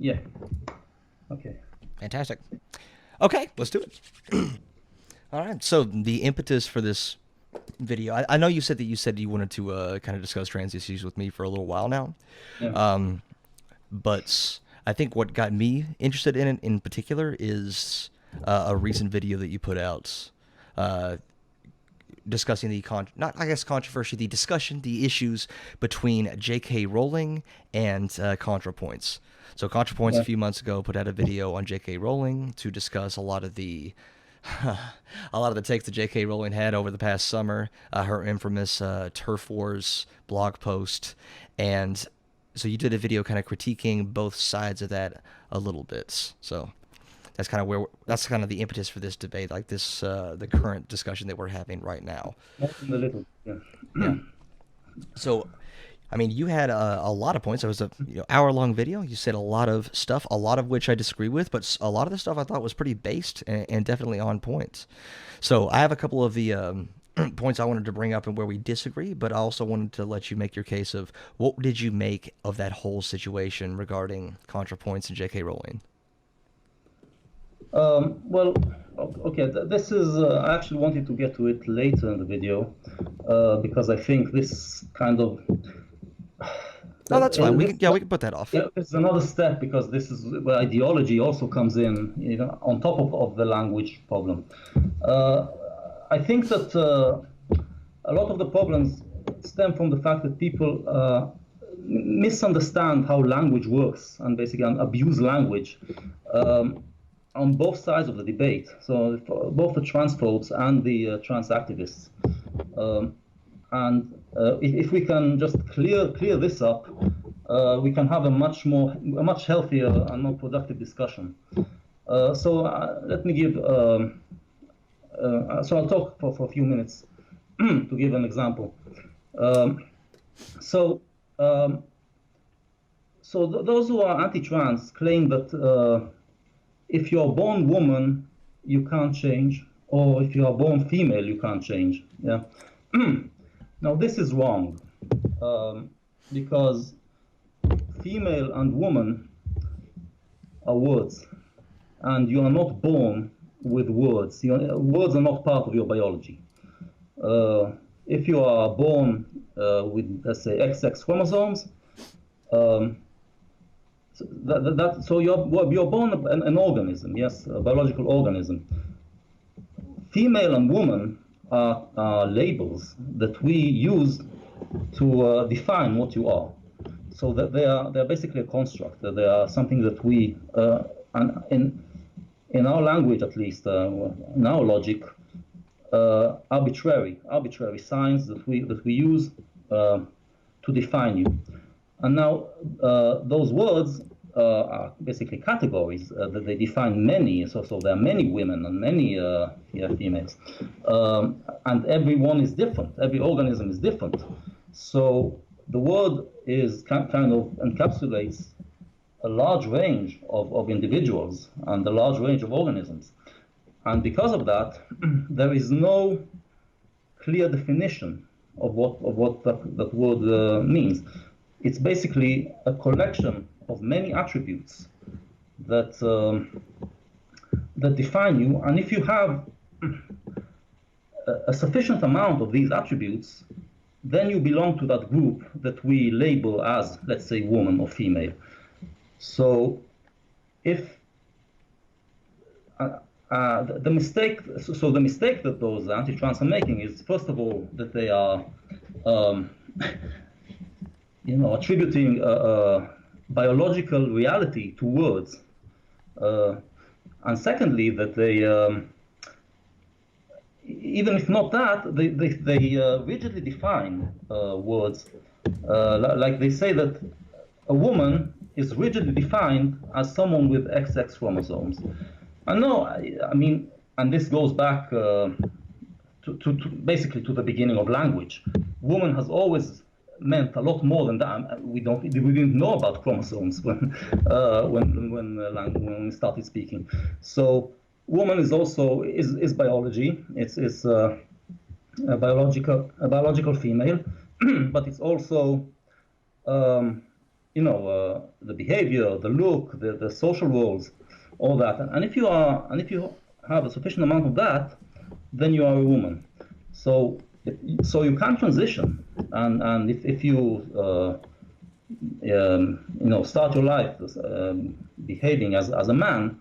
Yeah. Okay. Fantastic. Okay, let's do it. All right. So the impetus for this video, I know you said you wanted to kind of discuss trans issues with me for a little while now, Yeah. but I think what got me interested in it in particular is a recent video that you put out uh, discussing the not I guess controversy, the discussion, the issues between J.K. Rowling and ContraPoints. So ContraPoints a Yeah. few months ago put out a video on J.K. Rowling to discuss a lot of the takes that J.K. Rowling had over the past summer, her infamous Turf Wars blog post, and so you did a video kind of critiquing both sides of that a little bit. So that's kind of the impetus for this debate, like this the current discussion that we're having right now. More than a little. Yeah. Yeah. So, I mean, you had a lot of points. It was a hour-long video. You said a lot of stuff, a lot of which I disagree with, but a lot of the stuff I thought was pretty based and definitely on point. So I have a couple of the points I wanted to bring up and where we disagree, but I also wanted to let you make your case of what did you make of that whole situation regarding ContraPoints and J.K. Rowling. Well, okay, this is, I actually wanted to get to it later in the video, because I think this kind of, Oh, that's fine. this, We can put that off. yeah, it's another step, because this is where ideology also comes in, on top of the language problem. I think that a lot of the problems stem from the fact that people misunderstand how language works and basically abuse language. On both sides of the debate, so for both the transphobes and the trans activists. And if we can just clear this up, we can have a much healthier and more productive discussion. So let me give. So I'll talk for a few minutes to give an example. So those who are anti-trans claim that. If you're born woman, you can't change, or if you are born female, you can't change. Yeah. Now this is wrong, because female and woman are words, and you are not born with words. Words are not part of your biology. If you are born with, let's say, XX chromosomes. So you're born an organism, yes, a biological organism. Female and woman are labels that we use to define what you are. So that they're basically a construct. They are something that we, and in our language at least, in our logic, arbitrary signs that we use to define you. And now those words are basically categories that they define many. So there are many women and many females, and everyone is different. Every organism is different. So the word is kind of encapsulates a large range of individuals and a large range of organisms. And because of that, there is no clear definition of what that word means. It's basically a collection of many attributes that that define you. And if you have a sufficient amount of these attributes, then you belong to that group that we label as, let's say, woman or female. So if the mistake that those anti-trans are making is, first of all, that they are attributing biological reality to words, and secondly, that they even if not that, they rigidly define words, like they say that a woman is rigidly defined as someone with XX chromosomes. And no, I mean, and this goes back to basically to the beginning of language. Woman has always meant a lot more than that. We didn't know about chromosomes when we started speaking. So woman is also is biology. It's a biological female, but it's also the behavior, the look, the social roles, all that. And if you have a sufficient amount of that, then you are a woman. So you can transition, and if you start your life behaving as a man,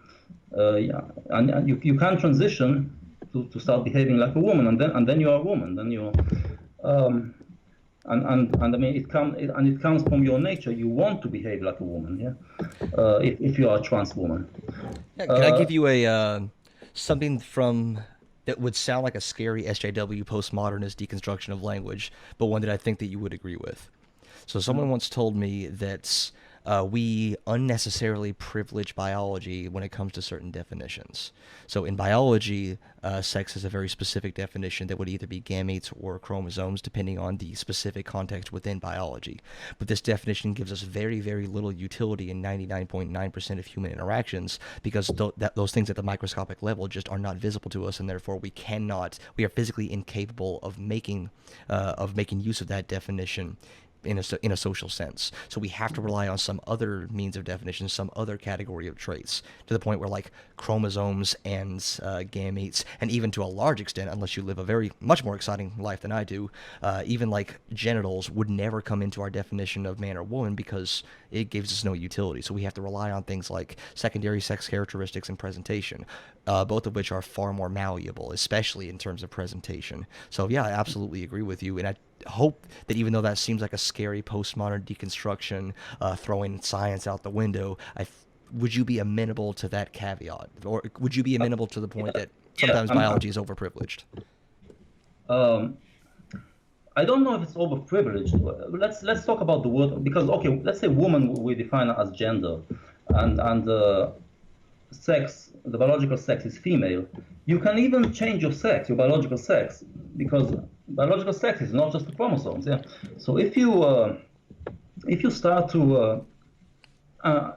yeah, and you can transition to start behaving like a woman, and then you are a woman. Then you um, and I mean it comes from your nature. You want to behave like a woman, yeah. If you are a trans woman. Yeah, can I give you a something from that would sound like a scary SJW postmodernist deconstruction of language, but one that I think that you would agree with? So someone once told me that we unnecessarily privilege biology when it comes to certain definitions. So in biology, sex is a very specific definition that would either be gametes or chromosomes, depending on the specific context within biology. But this definition gives us very, very little utility in 99.9% of human interactions because those things at the microscopic level just are not visible to us, and therefore we are physically incapable of making use of that definition in a social sense. So we have to rely on some other means of definition, some other category of traits, to the point where like chromosomes and gametes, and even to a large extent, unless you live a very much more exciting life than I do, even like genitals would never come into our definition of man or woman because it gives us no utility. So we have to rely on things like secondary sex characteristics and presentation, both of which are far more malleable, especially in terms of presentation. So yeah, I absolutely agree with you, and I hope that even though that seems like a scary postmodern deconstruction, throwing science out the window, would you be amenable to that caveat, or would you be amenable to the point that sometimes biology is overprivileged? I don't know if it's overprivileged. Let's talk about the word, because okay, let's say woman we define as gender, and sex, the biological sex is female. You can even change your sex, your biological sex, because biological sex is not just the chromosomes. Yeah. So if you start to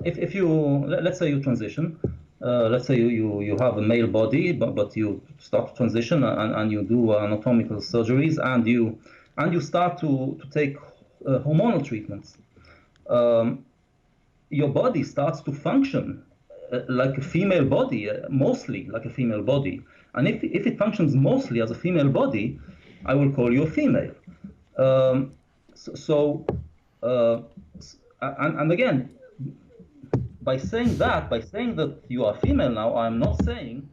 if you let's say you transition, let's say you have a male body, but you start to transition, and you do anatomical surgeries, and you start to take hormonal treatments. Your body starts to function like a female body, mostly like a female body. And if it functions mostly as a female body, I will call you a female. And again, by saying that you are female now, I'm not saying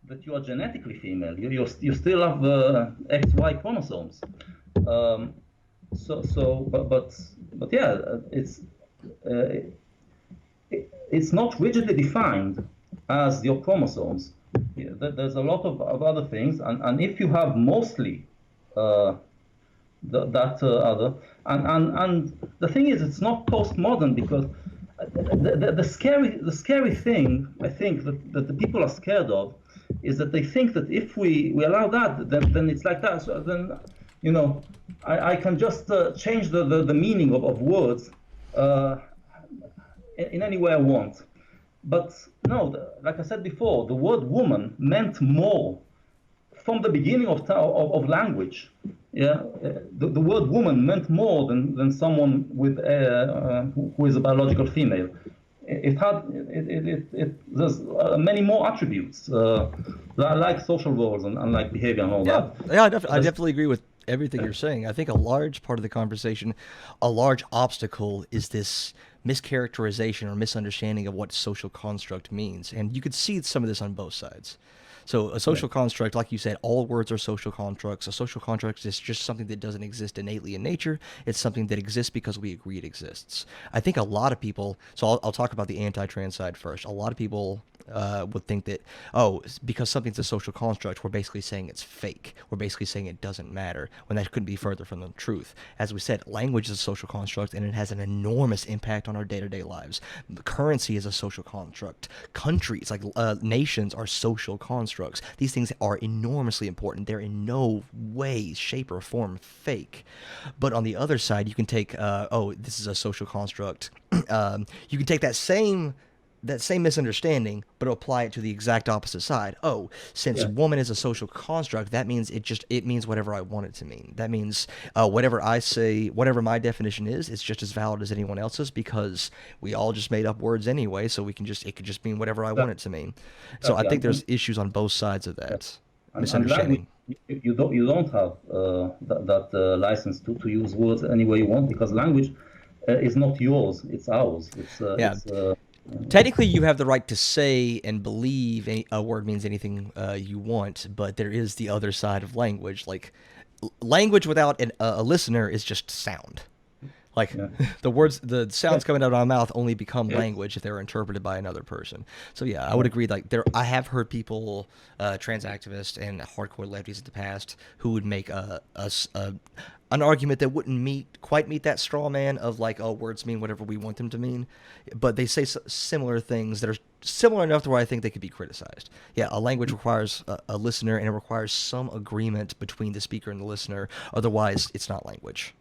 that you are genetically female. You still have XY chromosomes. But yeah, it's not rigidly defined as your chromosomes. Yeah, there's a lot of other things, and if you have mostly other, and the thing is, it's not postmodern, because the scary thing I think that the people are scared of is that they think that if we allow that, then it's like that. So then, I can just change the meaning of words in any way I want. But no, like I said before, the word woman meant more from the beginning of language. Yeah, the word woman meant more than someone with who is a biological female. There's many more attributes, like social roles and like behavior and all that. Yeah, I definitely agree with everything you're saying. I think a large part of the conversation, a large obstacle, is this mischaracterization or misunderstanding of what social construct means. And you could see some of this on both sides. So a social construct, like you said, all words are social constructs. A social construct is just something that doesn't exist innately in nature. It's something that exists because we agree it exists. I think a lot of people, so I'll talk about the anti-trans side first. A lot of people would think that, because something's a social construct, we're basically saying it's fake. We're basically saying it doesn't matter, when that couldn't be further from the truth. As we said, language is a social construct, and it has an enormous impact on our day-to-day lives. Currency is a social construct. Countries, like nations, are social constructs. These things are enormously important. They're in no way, shape, or form fake. But on the other side, you can take, this is a social construct. You can take that same that same misunderstanding, but apply it to the exact opposite side. Oh, since Yeah, woman is a social construct, that means it means whatever I want it to mean. That means whatever I say, whatever my definition is, it's just as valid as anyone else's because we all just made up words anyway. So it could just mean whatever I want it to mean. So I exactly. think there's issues on both sides of that And language, misunderstanding. you don't have that license to use words any way you want, because language is not yours, it's ours. Yeah, technically you have the right to say and believe a word means anything you want, but there is the other side of language. Like language without a listener is just sound. Like Yeah. the sounds coming out of our mouth only become Yes. language if they're interpreted by another person. So yeah, I would agree. Like I have heard people, trans activists and hardcore lefties in the past, who would make an argument that wouldn't quite meet that straw man of like, oh, words mean whatever we want them to mean, but they say similar things that are similar enough to where I think they could be criticized. Yeah, a language requires a listener, and it requires some agreement between the speaker and the listener. Otherwise, it's not language.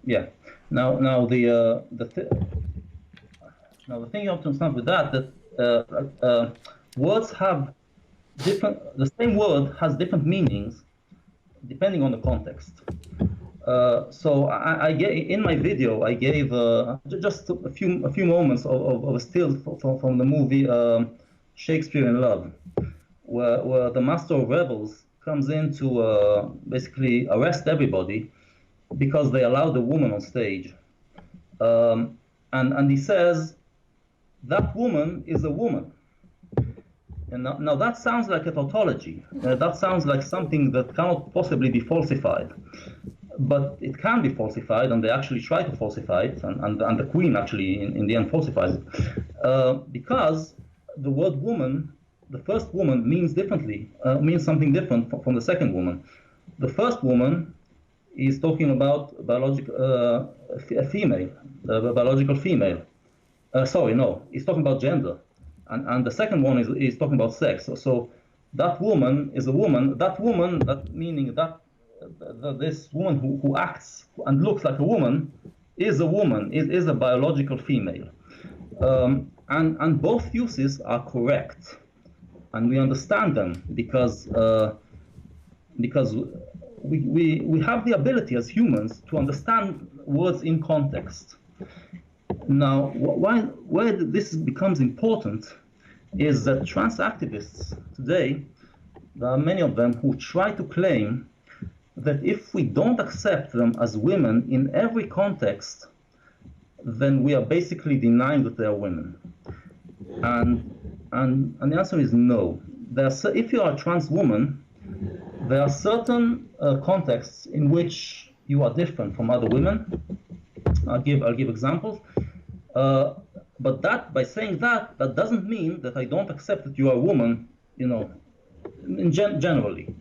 Yeah. Now the thing you have to understand with that words have the same word has different meanings depending on the context. So I gave in my video I gave just a few moments of a still from the movie Shakespeare in Love, where the master of rebels comes in to basically arrest everybody because they allowed a woman on stage. And he says, that woman is a woman. And now that sounds like a tautology. That sounds like something that cannot possibly be falsified. But it can be falsified, and they actually try to falsify it, and the queen actually, in the end, falsifies it. Because the word woman, the first woman means means something different from the second woman. The first woman is talking about a female, a biological female. Sorry, no, he's talking about gender. And the second one is talking about sex. So that woman is a woman. That woman, that meaning that this woman who acts and looks like a woman is a woman, is a biological female. And both uses are correct. And we understand them because we have the ability as humans to understand words in context. Now, where this becomes important is that trans activists today, there are many of them who try to claim that if we don't accept them as women in every context, then we are basically denying that they are women. And the answer is no. If you are a trans woman, there are certain contexts in which you are different from other women. I'll give examples. But by saying that doesn't mean that I don't accept that you are a woman, generally.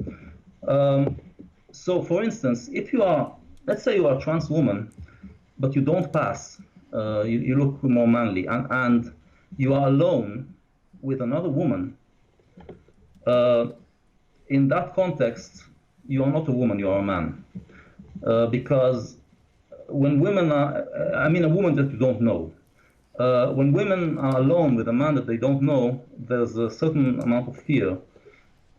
So, for instance, if let's say you are a trans woman, but you don't pass, you look more manly, and you are alone with another woman, in that context, you are not a woman, you are a man. Because when women a woman that you don't know, when women are alone with a man that they don't know, there's a certain amount of fear.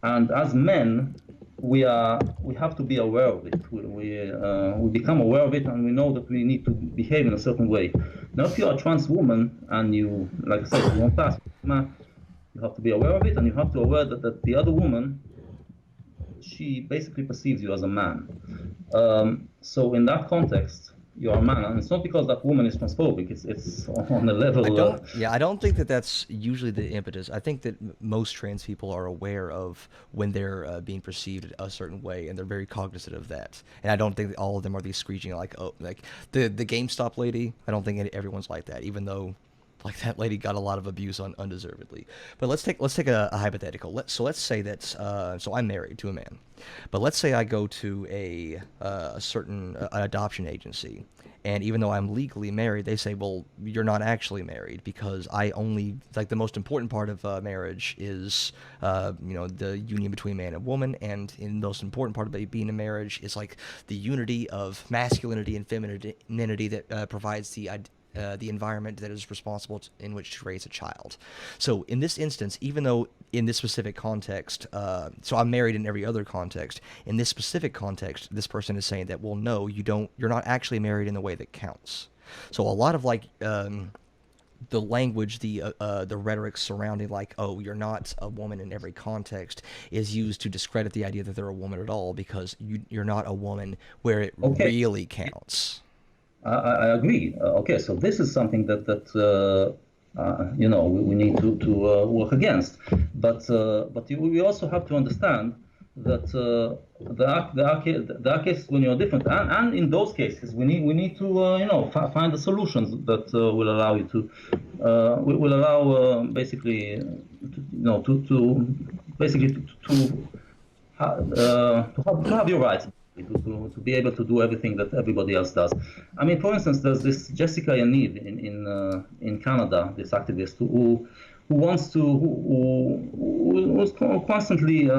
And as men, we have to be aware of it. We become aware of it, and we know that we need to behave in a certain way. Now, if you are a trans woman and you, like I said, you won't pass, you have to be aware of it, and you have to be aware that the other woman, she basically perceives you as a man. So in that context, you're a man, and it's not because that woman is transphobic. It's on a level. I don't think that that's usually the impetus. I think that most trans people are aware of when they're being perceived a certain way, and they're very cognizant of that. And I don't think that all of them are these screeching like the GameStop lady. I don't think everyone's like that, even though like that lady got a lot of abuse undeservedly. But let's take a hypothetical. Let's say that so I'm married to a man, but let's say I go to a certain adoption agency, and even though I'm legally married, they say, well, you're not actually married because I only like the most important part of marriage is the union between man and woman, and in the most important part of being a marriage is like the unity of masculinity and femininity that provides the the environment that is responsible in which to raise a child. So in this instance, even though in this specific context, so I'm married in every other context, in this specific context, this person is saying that, well, no, you're not actually married in the way that counts. So a lot of like the language, the rhetoric surrounding like, oh, you're not a woman in every context, is used to discredit the idea that they're a woman at all, because you're not a woman where it Okay, really counts. I agree. Okay, so this is something that we need to work against. But we also have to understand that there are cases when you're different, and in those cases we need to find the solutions that will allow you to will allow basically to basically to have your rights, to be able to do everything that everybody else does. I mean, for instance, there's this Jessica Yaniv in Canada, this activist who wants to who's constantly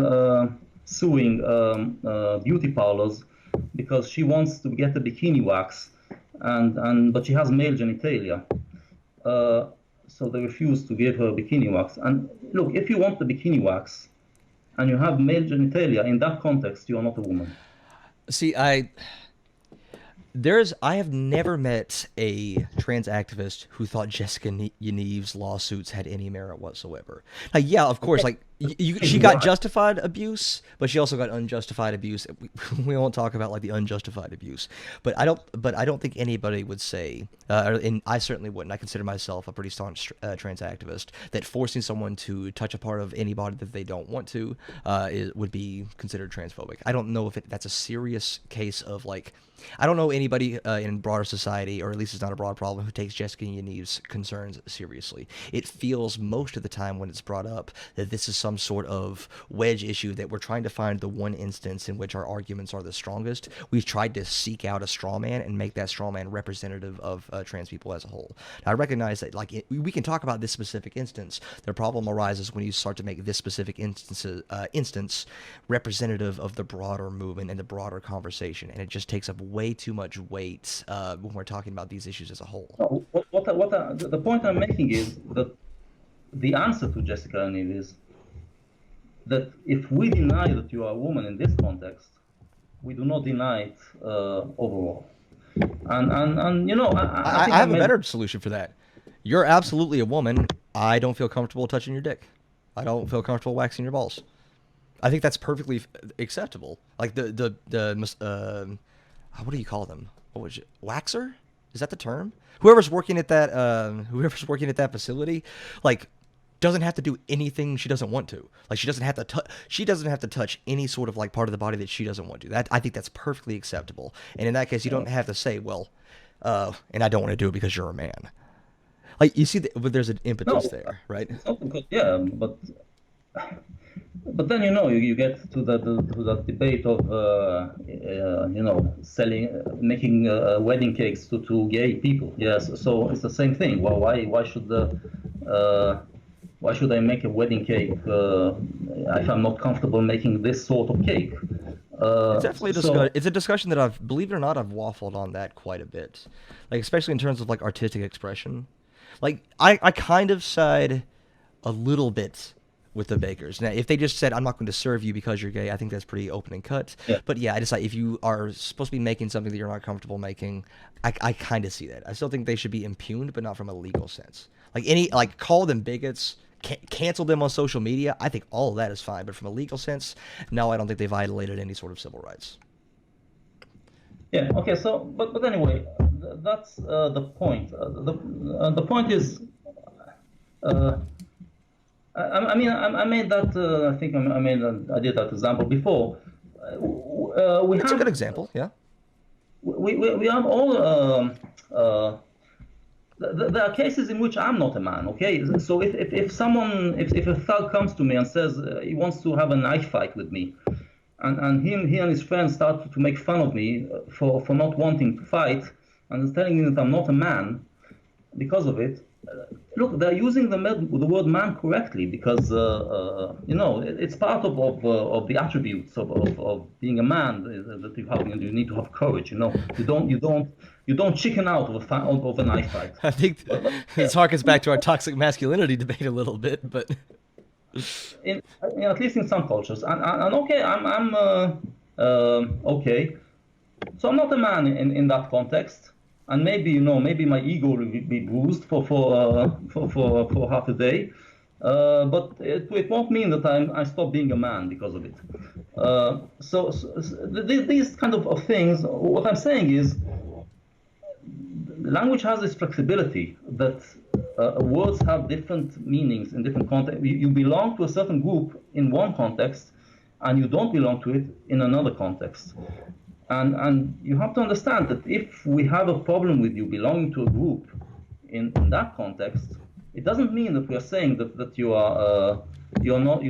suing beauty parlors because she wants to get a bikini wax, but she has male genitalia. So they refuse to give her bikini wax. And look, if you want the bikini wax and you have male genitalia, in that context, you are not a woman. See, I have never met a trans activist who thought Jessica Yaniv's lawsuits had any merit whatsoever. Now, yeah, of course, like she got justified abuse, but she also got unjustified abuse. We won't talk about like the unjustified abuse, but I don't think anybody would say, and I certainly wouldn't. I consider myself a pretty staunch trans activist, that forcing someone to touch a part of any body that they don't want to would be considered transphobic. I don't know if that's a serious case of like. I don't know anybody in broader society, or at least it's not a broad problem, who takes Jessica Yaniv's concerns seriously. It feels most of the time when it's brought up that this is some sort of wedge issue, that we're trying to find the one instance in which our arguments are the strongest. We've tried to seek out a straw man and make that straw man representative of trans people as a whole. Now, I recognize that we can talk about this specific instance. The problem arises when you start to make this specific instance representative of the broader movement and the broader conversation, and it just takes up way too much weight when we're talking about these issues as a whole. No, the point I'm making is that the answer to Jessica Yaniv is that if we deny that you are a woman in this context, we do not deny it overall. And I have a better solution for that. You're absolutely a woman. I don't feel comfortable touching your dick. I don't feel comfortable waxing your balls. I think that's perfectly acceptable. Like the what do you call them? What was it? Waxer? Is that the term? Whoever's working at that facility, like, doesn't have to do anything she doesn't want to. Like, she doesn't have to touch any sort of like part of the body that she doesn't want to. That, I think that's perfectly acceptable. And in that case, you don't have to say, well, and I don't want to do it because you're a man. Like, you see, but there's an impetus there, right? Yeah, but then you get to that debate of making wedding cakes to gay people. Yes, so it's the same thing. Well, why should I make a wedding cake if I'm not comfortable making this sort of cake? It's definitely it's a discussion that I've, believe it or not, I've waffled on that quite a bit. Like, especially in terms of like artistic expression. Like, I kind of side a little bit with the bakers. Now, if they just said, I'm not going to serve you because you're gay, I think that's pretty open and cut. Yeah. But yeah, I just like, if you are supposed to be making something that you're not comfortable making, I kind of see that. I still think they should be impugned, but not from a legal sense. Like, call them bigots, cancel them on social media. I think all of that is fine, but from a legal sense, no, I don't think they violated any sort of civil rights. Yeah. Okay. So, but anyway, that's the point. The point is, I mean, I made that. I think I did that example before. It's a good example. Yeah. We have all. There are cases in which I'm not a man. Okay. So if a thug comes to me and says he wants to have a knife fight with me, and he and his friends start to make fun of me for not wanting to fight and telling me that I'm not a man because of it, look, they're using the word man correctly because it's part of the attributes of being a man that you have. You need to have courage. You don't chicken out of a knife fight. I think this harkens back to our toxic masculinity debate a little bit, but At least in some cultures. And okay, I'm okay. So I'm not a man in that context, and maybe my ego will be bruised for half a day, but it won't mean that I stop being a man because of it. These kind of things. What I'm saying is, language has this flexibility that words have different meanings in different contexts. You belong to a certain group in one context, and you don't belong to it in another context. And you have to understand that if we have a problem with you belonging to a group in that context, it doesn't mean that we are saying that you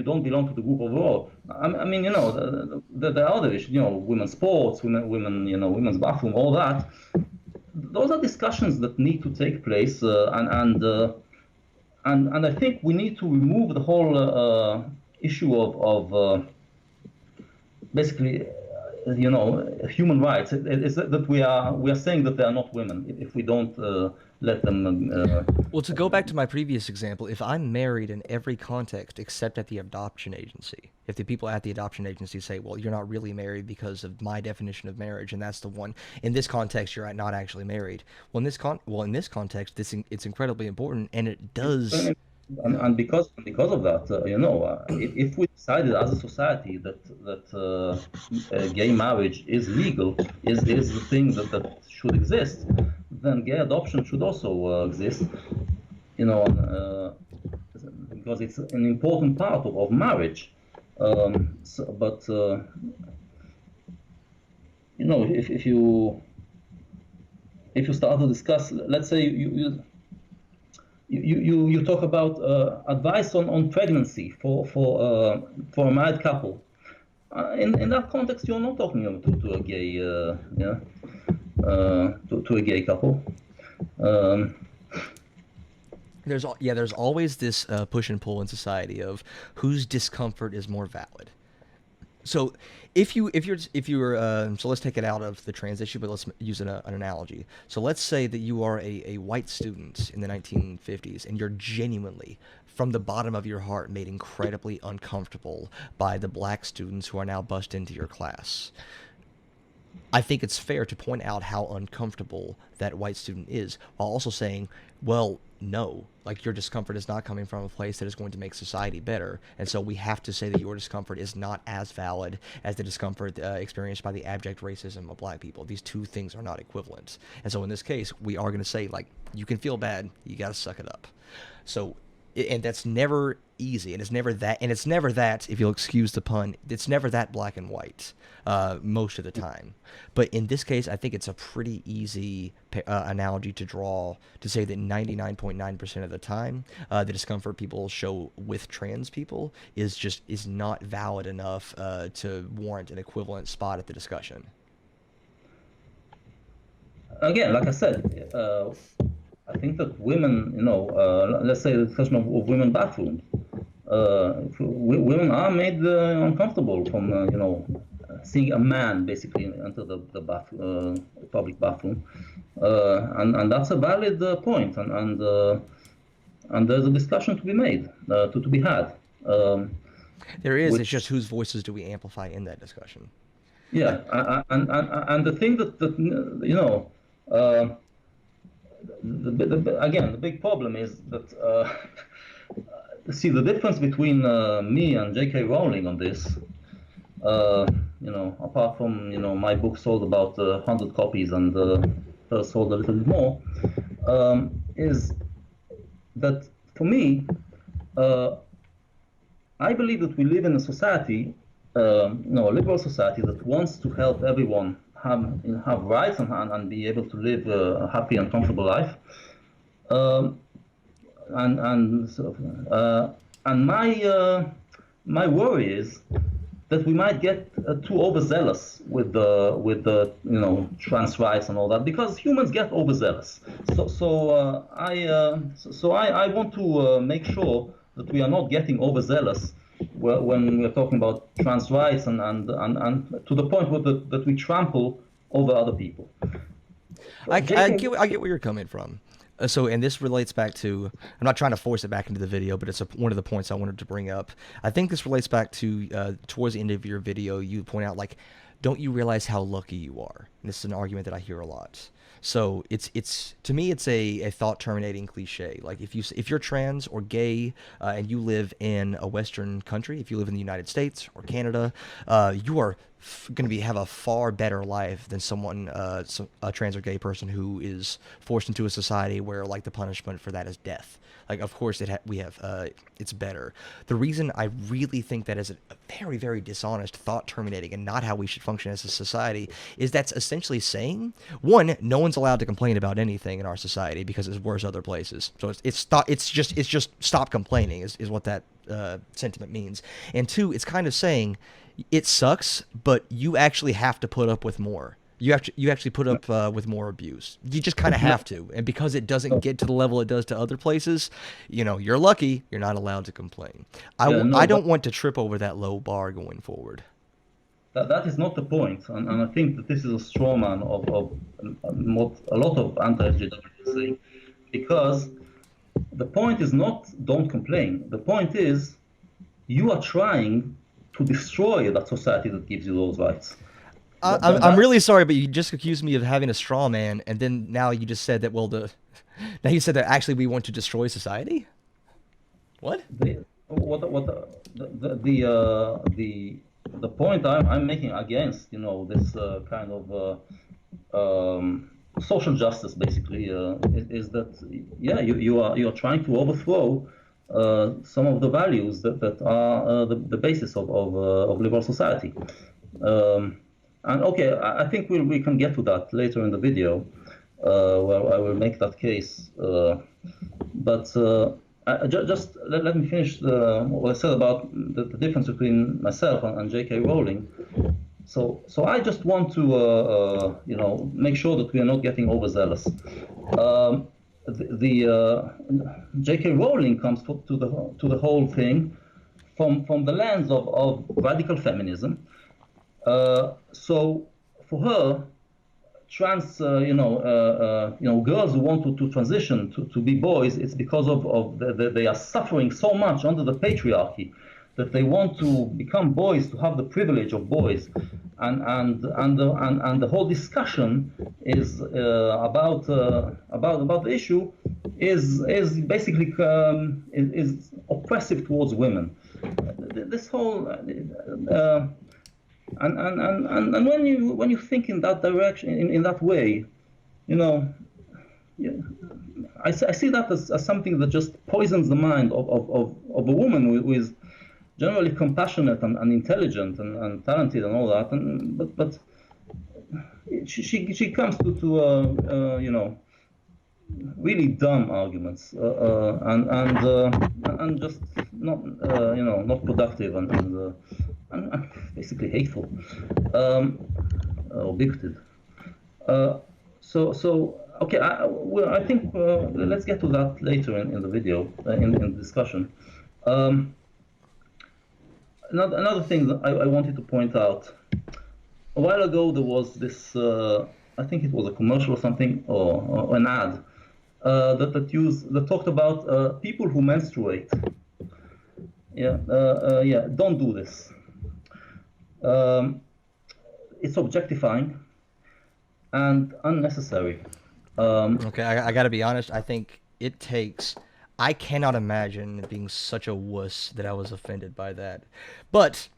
don't belong to the group overall. I mean, the other issues, women's sports, women's bathroom, all that. Those are discussions that need to take place, and I think we need to remove the whole issue of basically, human rights. It's that we are saying that they are not women if we don't let them. Well, to go back to my previous example, if I'm married in every context except at the adoption agency, if the people at the adoption agency say, well, you're not really married because of my definition of marriage, and that's the one, in this context, you're not actually married. Well, in this context, it's incredibly important, and it does. And because of that, if we decided as a society that gay marriage is legal, is the thing that should exist, then gay adoption should also exist. Because it's an important part of marriage. If you start to discuss, let's say you talk about advice on pregnancy for a married couple. In that context, you're not talking to a gay to a gay couple. There's always this push and pull in society of whose discomfort is more valid. So so let's take it out of the trans issue, but let's use an analogy. So let's say that you are a white student in the 1950s, and you're genuinely, from the bottom of your heart, made incredibly uncomfortable by the black students who are now bussed into your class. I think it's fair to point out how uncomfortable that white student is, while also saying, well, no, like, your discomfort is not coming from a place that is going to make society better, and so we have to say that your discomfort is not as valid as the discomfort experienced by the abject racism of black people. These two things are not equivalent. And so in this case, we are going to say, like, you can feel bad, you got to suck it up. So, and that's never easy, and it's never that, if you'll excuse the pun, it's never that black and white most of the time. But in this case, I think it's a pretty easy analogy to draw to say that 99.9% of the time, the discomfort people show with trans people is not valid enough to warrant an equivalent spot at the discussion. Again, like I said, I think that women, let's say the discussion of women bathrooms, women are made uncomfortable from, seeing a man basically enter the public bathroom, and that's a valid point, and there's a discussion to be made, to be had. There is. It's just whose voices do we amplify in that discussion? Yeah, and the thing that again, the big problem is that see, the difference between me and J.K. Rowling on this, apart from my book sold about 100 copies and hers sold a little bit more, is that for me, I believe that we live in a society, a liberal society that wants to help everyone have rights and be able to live a happy and comfortable life. And my worry is that we might get too overzealous with the trans rights and all that, because humans get overzealous. I want to make sure that we are not getting overzealous when we're talking about trans rights and to the point that we trample over other people. I get where you're coming from. And this relates back to, I'm not trying to force it back into the video, but it's one of the points I wanted to bring up. I think this relates back to, towards the end of your video, you point out, like, don't you realize how lucky you are? And this is an argument that I hear a lot. So it's to me, it's a thought terminating cliche. Like, if you're trans or gay and you live in a Western country, if you live in the United States or Canada, you are going to have a far better life than someone, a trans or gay person who is forced into a society where, like, the punishment for that is death. Like, of course, it's better. The reason I really think that is a very, very dishonest, thought terminating, and not how we should function as a society is that's essentially saying, one, no one's allowed to complain about anything in our society because it's worse other places. So it's just stop complaining is what that sentiment means. And two, it's kind of saying it sucks, but you actually have to put up with more. You actually put up with more abuse. You just kind of have to. And because it doesn't get to the level it does to other places, you're lucky. You're not allowed to complain. I don't want to trip over that low bar going forward. That is not the point. And I think that this is a straw man of what a lot of anti-SJWs say. Because the point is not don't complain. The point is you are trying to destroy that society that gives you those rights. I'm really sorry, but you just accused me of having a straw man, and then now you just said that, now you said that actually we want to destroy society? What? The point I'm making against, this kind of social justice, basically, is that, yeah, you are trying to overthrow some of the values that are the basis of liberal society. And okay, I think we can get to that later in the video, where I will make that case. But just let me finish what I said about the difference between myself and J.K. Rowling. So I just want to make sure that we are not getting overzealous. J.K. Rowling comes to the whole thing from the lens of radical feminism. So for her, trans, girls who want to transition to be boys, it's because they are suffering so much under the patriarchy that they want to become boys, to have the privilege of boys, and the whole discussion is about the issue is basically is oppressive towards women. This whole and when you think in that direction, in that way, I see that as something that just poisons the mind of a woman who is generally compassionate and intelligent and talented and all that, but she comes to really dumb arguments and just not productive and basically hateful or bigoted. So okay, I think let's get to that later in the video in the discussion. Another thing that I wanted to point out. A while ago there was this, I think it was a commercial or something, or an ad that talked about people who menstruate. Yeah, don't do this. It's objectifying and unnecessary. Okay, I got to be honest. I think it takes. I cannot imagine being such a wuss that I was offended by that. But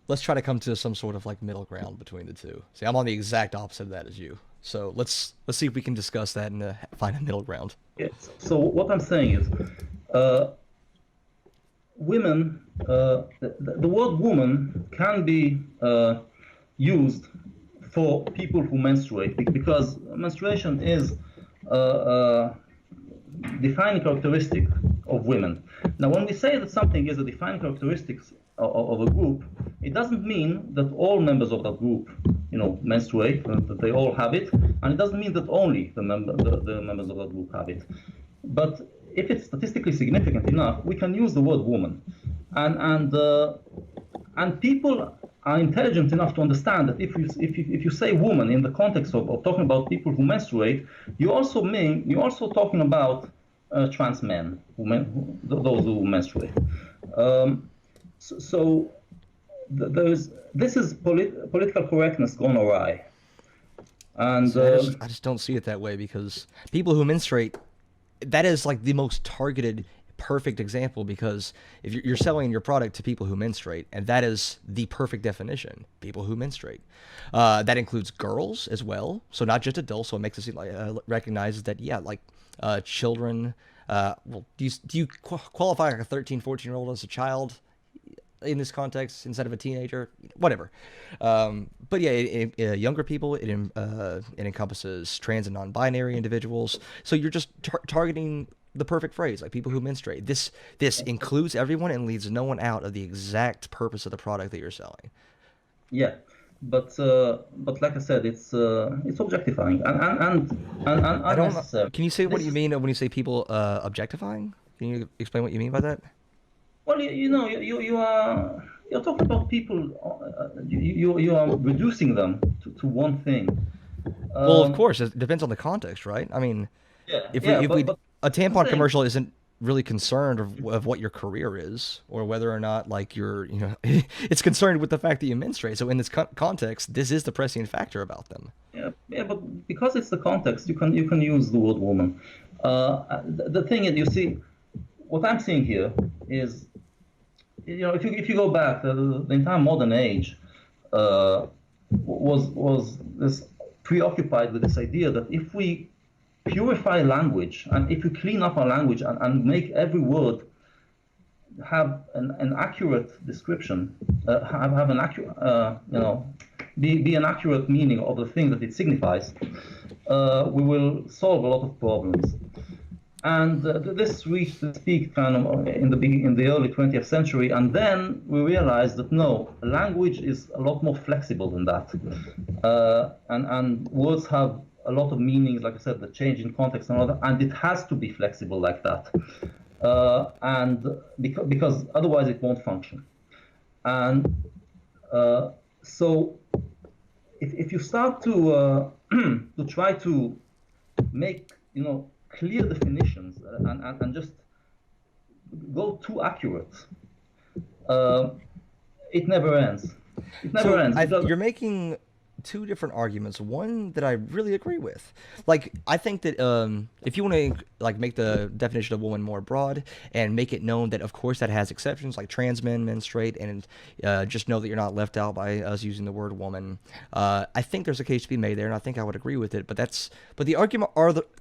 let's try to come to some sort of like middle ground between the two. See, I'm on the exact opposite of that as you. So let's see if we can discuss that and find a middle ground. Yes. So what I'm saying is, women. The word woman can be used for people who menstruate because menstruation is defining characteristic of women. Now, when we say that something is a defining characteristic of a group, it doesn't mean that all members of that group, menstruate, that they all have it, and it doesn't mean that only the members of that group have it. But if it's statistically significant enough, we can use the word woman, and people are intelligent enough to understand that if you say woman in the context of talking about people who menstruate, you're also talking about trans men, those who menstruate. This is political correctness gone awry, and So I just don't see it that way, because people who menstruate, that is like the most targeted, perfect example, because if you're selling your product to people who menstruate, and that is the perfect definition, people who menstruate. That includes girls as well, so not just adults. So it makes it seem like recognizes that, yeah, like children. Well, do you qualify like a 13, 14-year-old as a child in this context instead of a teenager? Whatever. But yeah, younger people, it encompasses trans and non-binary individuals. So you're just targeting the perfect phrase, like people who menstruate. This includes everyone and leaves no one out of the exact purpose of the product that you're selling. yeah, but like I said, it's objectifying and I don't know. unnecessary. Can you say what This you is mean when you say people objectifying? Can you explain what you mean by that? Well, you're talking about people. You are reducing them to one thing. Well, of Um, course, it depends on the context, right? I mean, yeah, if yeah, we but a I'm tampon saying, commercial isn't really concerned of what your career is, or whether or not like it's concerned with the fact that you menstruate. So in this context, this is the pressing factor about them. yeah, yeah, but because it's the context, you can use the word woman. The thing is, you see, what I'm seeing here is, if you go back, the entire modern age was this preoccupied with this idea that if we purify language and if we clean up our language and make every word have an accurate description, have an accurate, be an accurate meaning of the thing that it signifies, we will solve a lot of problems. And this reached its peak kind of in the early 20th century, and then we realized that no, language is a lot more flexible than that, and words have a lot of meanings, like I said, the change in context and all that, and it has to be flexible like that, and because otherwise it won't function. And so if you start to to try to make clear definitions and just go too accurate, uh, it never ends. It never So ends because you're making two different arguments. One that I really agree with. Like, I think that if you want to like make the definition of woman more broad and make it known that of course that has exceptions, like trans men menstruate, and just know that you're not left out by us using the word woman. I think there's a case to be made there, and I think I would agree with it. But the argument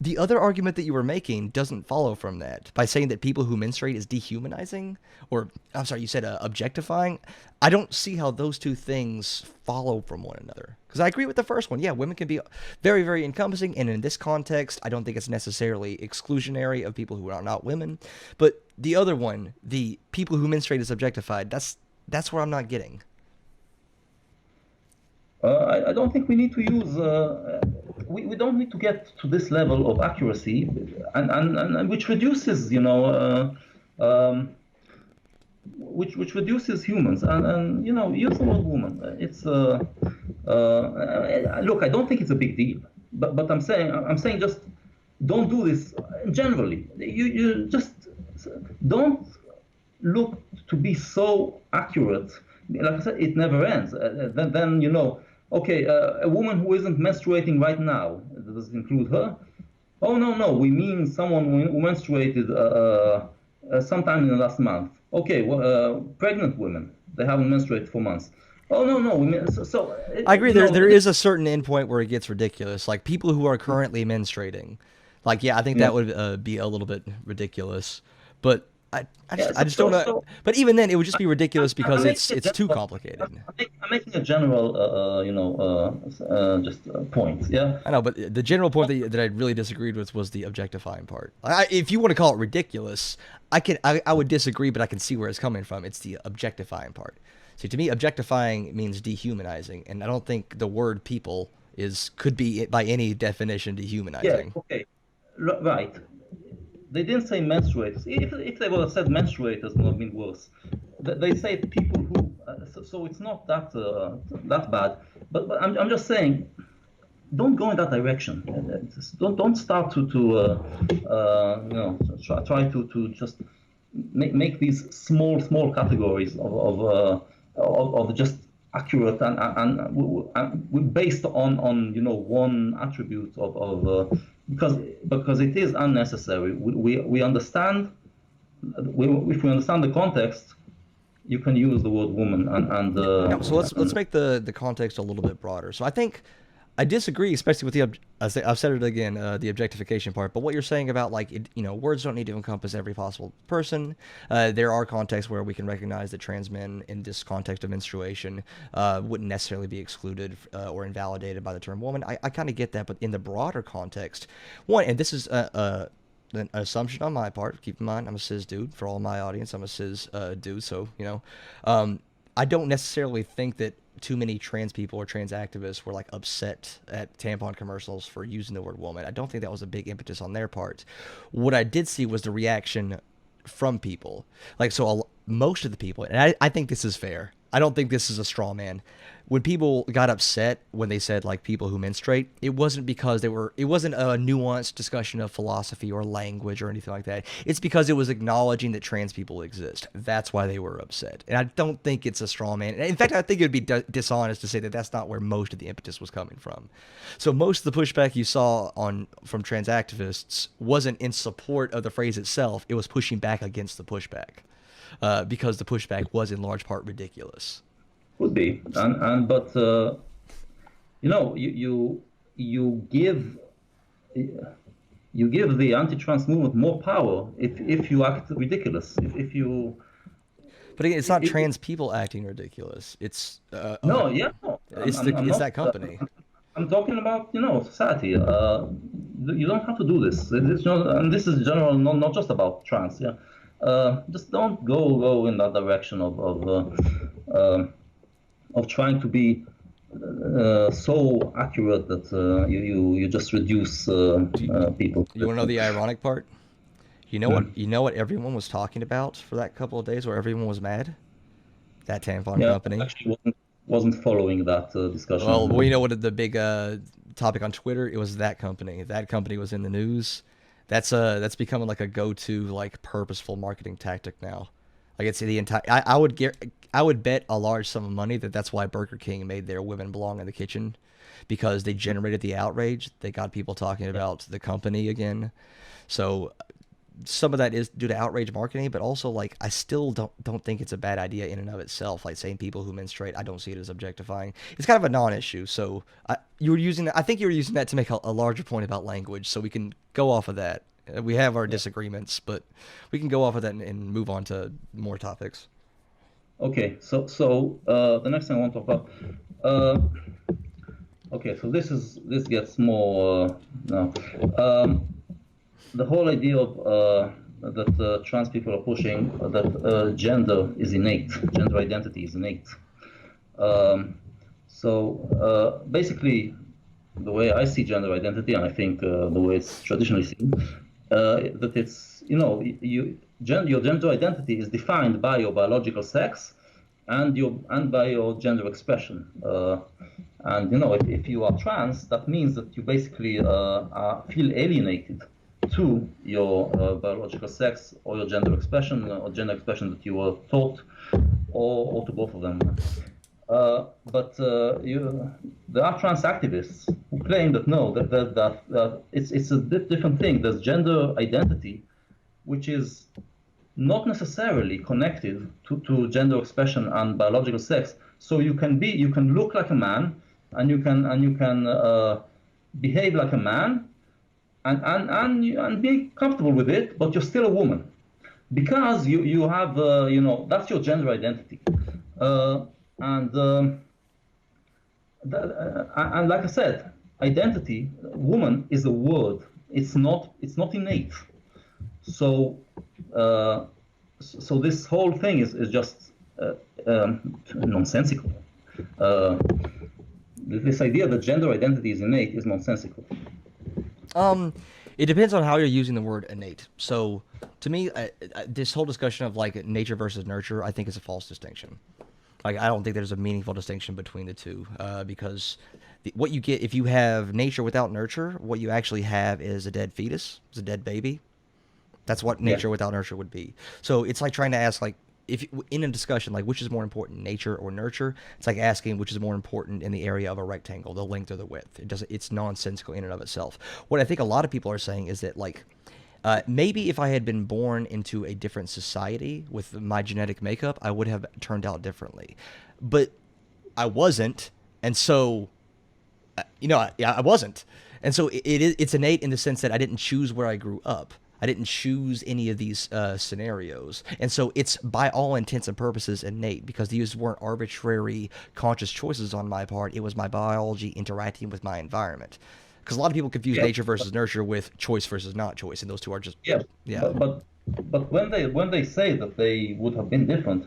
the other argument that you were making doesn't follow from that by saying that people who menstruate is dehumanizing, or I'm sorry, you said objectifying. I don't see how those two things follow from one another. Because I agree with the first one. Yeah, women can be very, very encompassing. And in this context, I don't think it's necessarily exclusionary of people who are not women. But the other one, the people who menstruate is objectified, that's where I'm not getting. I don't think we need to use. We don't need to get to this level of accuracy, and which reduces, which reduces humans, and use the word woman. It's look. I don't think it's a big deal, but I'm saying just don't do this generally. You just don't look to be so accurate. Like I said, it never ends. Then okay, a woman who isn't menstruating right now, does it include her? Oh no, we mean someone who menstruated sometime in the last month. Okay, well, pregnant women, they haven't menstruated for months. Oh no, we mean I agree. There is a certain endpoint where it gets ridiculous. Like people who are currently menstruating. Like, yeah, I think yeah, that would be a little bit ridiculous. But I just don't know. But even then, it would just be ridiculous because I'm it's too complicated. I'm making a general, just point. Yeah. I know, but the general point that I really disagreed with was the objectifying part. If you want to call it ridiculous, I would disagree, but I can see where it's coming from. It's the objectifying part. See, to me, objectifying means dehumanizing, and I don't think the word people could be by any definition dehumanizing. Yeah. Okay. Right. They didn't say menstruators. If they would have said menstruators, it would have been worse. They say people who. So it's not that bad. But I'm just saying, don't go in that direction. Don't start to try to just make these small categories of just accurate and based on one attribute of because it is unnecessary. We understand. If we understand the context, you can use the word woman Yeah, so let's make the context a little bit broader. So I think I disagree, especially with I've said it again, the objectification part. But what you're saying about words don't need to encompass every possible person. There are contexts where we can recognize that trans men in this context of menstruation wouldn't necessarily be excluded or invalidated by the term woman. I kind of get that, but in the broader context, and this is an assumption on my part. Keep in mind, I'm a cis dude. For all my audience, I'm a cis dude. So I don't necessarily think that too many trans people or trans activists were upset at tampon commercials for using the word woman. I don't think that was a big impetus on their part. What I did see was the reaction from people. Most of the people, and I think this is fair. I don't think this is a straw man. When people got upset when they said people who menstruate, it wasn't because it wasn't a nuanced discussion of philosophy or language or anything like that. It's because it was acknowledging that trans people exist. That's why they were upset. And I don't think it's a straw man. In fact, I think it would be dishonest to say that that's not where most of the impetus was coming from. So most of the pushback you saw from trans activists wasn't in support of the phrase itself. It was pushing back against the pushback. Because the pushback was in large part ridiculous. Would be, but you give the anti-trans movement more power if you act ridiculous. If you. But again, it's not trans people acting ridiculous. It's no, yeah, no. It's that company. I'm talking about society. You don't have to do this. It's not, and this is general, not just about trans. Yeah. Just don't go in that direction of trying to be so accurate that you just reduce people. You want to know the ironic part? You know what everyone was talking about for that couple of days where everyone was mad? That tampon company. Actually wasn't following that discussion. Well, we know what the big topic on Twitter. It was that company. That company was in the news. That's becoming a go-to purposeful marketing tactic now. It's the entire. I would bet a large sum of money that's why Burger King made their "Women Belong in the Kitchen," because they generated the outrage. They got people talking about the company again. So some of that is due to outrage marketing, but also I still don't think it's a bad idea in and of itself. Saying people who menstruate, I don't see it as objectifying. It's kind of a non-issue. So I think you were using that to make a larger point about language. So we can go off of that. We have our disagreements, but we can go off of that and move on to more topics. Okay, so the next thing I want to talk about. Okay, so this gets more now. The whole idea of that trans people are pushing that gender is innate, gender identity is innate. Basically, the way I see gender identity, and I think the way it's traditionally seen, that it's your gender identity is defined by your biological sex and by your gender expression. If you are trans, that means that you basically feel alienated to your biological sex or your gender expression that you were taught, or to both of them. But there are trans activists who claim that no, that it's a different thing. There's gender identity, which is not necessarily connected to gender expression and biological sex. So you can look like a man, and you can behave like a man, and be comfortable with it, but you're still a woman. because you have that's your gender identity, and and like I said, identity, woman is a word. It's not innate. So so this whole thing is just nonsensical. Uh, this idea that gender identity is innate is nonsensical. It depends on how you're using the word innate. So, to me, this whole discussion of like nature versus nurture, I think is a false distinction. Like, I don't think there's a meaningful distinction between the two, because what you get if you have nature without nurture, what you actually have is a dead fetus, it's a dead baby. That's what Yeah. nature without nurture would be. So it's like trying to ask, like, if in a discussion, like, which is more important, nature or nurture? It's like asking which is more important in the area of a rectangle, the length or the width. It doesn't. It's nonsensical in and of itself. What I think a lot of people are saying is that, like, maybe if I had been born into a different society with my genetic makeup, I would have turned out differently. But I wasn't, and so I wasn't, and so it's innate in the sense that I didn't choose where I grew up. I didn't choose any of these scenarios, and so it's by all intents and purposes innate because these weren't arbitrary conscious choices on my part. It was my biology interacting with my environment. Because a lot of people confuse Yeah. nature versus nurture with choice versus not choice, and those two are just Yeah. yeah. But when they say that they would have been different,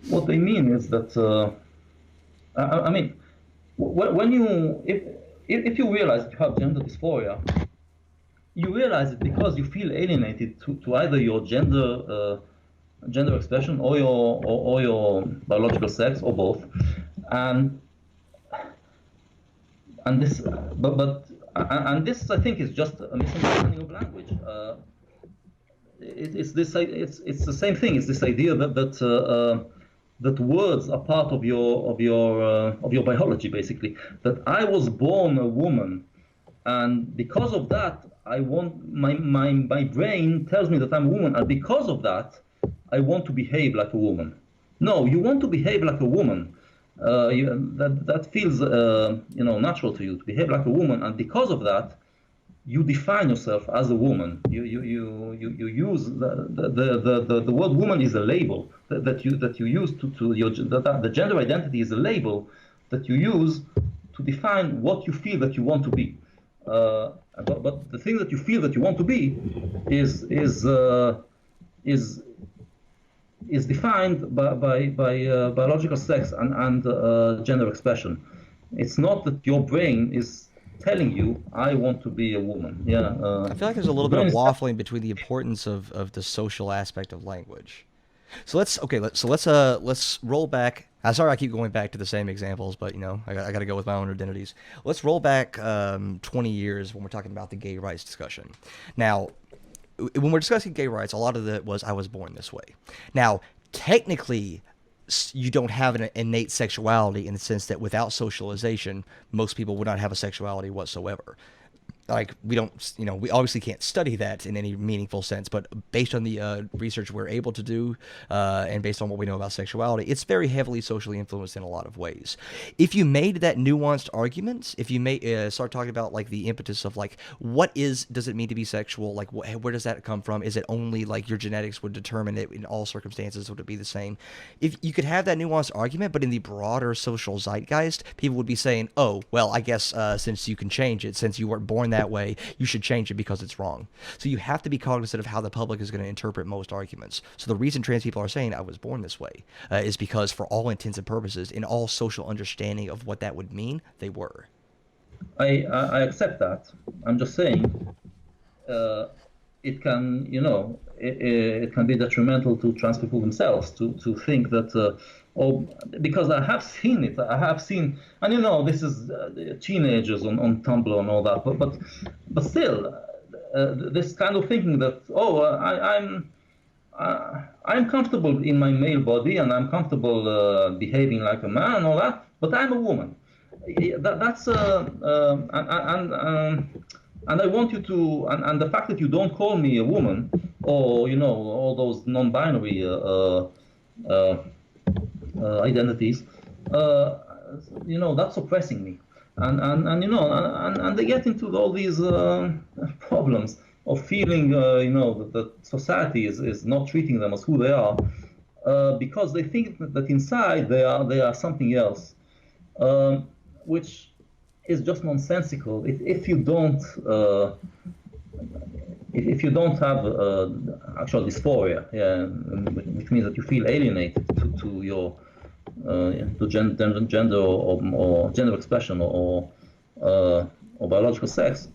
what they mean is that I mean, when you if you realize that you have gender dysphoria, you realize it because you feel alienated to either your gender expression or your biological sex or both, and and this but and this I think is just a misunderstanding of language. It's the same thing. It's this idea that words are part of your biology, basically. That I was born a woman, and because of that, I want my brain tells me that I'm a woman, and because of that, I want to behave like a woman. No, you want to behave like a woman. That feels natural to you to behave like a woman, and because of that, you define yourself as a woman. You use the word woman is a label that you use to your the gender identity is a label that you use to define what you feel that you want to be. But the thing that you feel that you want to be is is uh, is is defined by biological sex and gender expression. It's not that your brain is telling you, I want to be a woman. Yeah, I feel like there's a the little bit brain of is. waffling between the importance of the social aspect of language. So let's roll back. I'm sorry I keep going back to the same examples, but I got to go with my own identities. Let's roll back 20 years when we're talking about the gay rights discussion. Now, when we're discussing gay rights, a lot of it was I was born this way. Now, technically, you don't have an innate sexuality in the sense that without socialization, most people would not have a sexuality whatsoever. Like we don't, we obviously can't study that in any meaningful sense, but based on the research we're able to do, and based on what we know about sexuality, it's very heavily socially influenced in a lot of ways. If you made that nuanced argument, if you start talking about like the impetus of like does it mean to be sexual, like where does that come from? Is it only like your genetics would determine it in all circumstances? Would it be the same? If you could have that nuanced argument, but in the broader social zeitgeist, people would be saying, oh well, I guess since you can change it, since you weren't born that way, you should change it because it's wrong. So you have to be cognizant of how the public is going to interpret most arguments. So the reason trans people are saying I was born this way is because for all intents and purposes, in all social understanding of what that would mean, they were. I accept that. I'm just saying uh, it can, it can be detrimental to trans people themselves to think that, oh, because I have seen it. I have seen, and this is teenagers on Tumblr and all that. But still, this kind of thinking that, oh, I'm comfortable in my male body and I'm comfortable behaving like a man and all that, but I'm a woman. That's and I want you to, and the fact that you don't call me a woman, or all those non-binary uh, identities, that's oppressing me, and they get into all these problems. of feeling, that society is not treating them as who they are, because they think that inside they are something else, which is just nonsensical. If you don't if you don't have actual dysphoria, yeah, which means that you feel alienated to your to gender or gender expression or biological sex,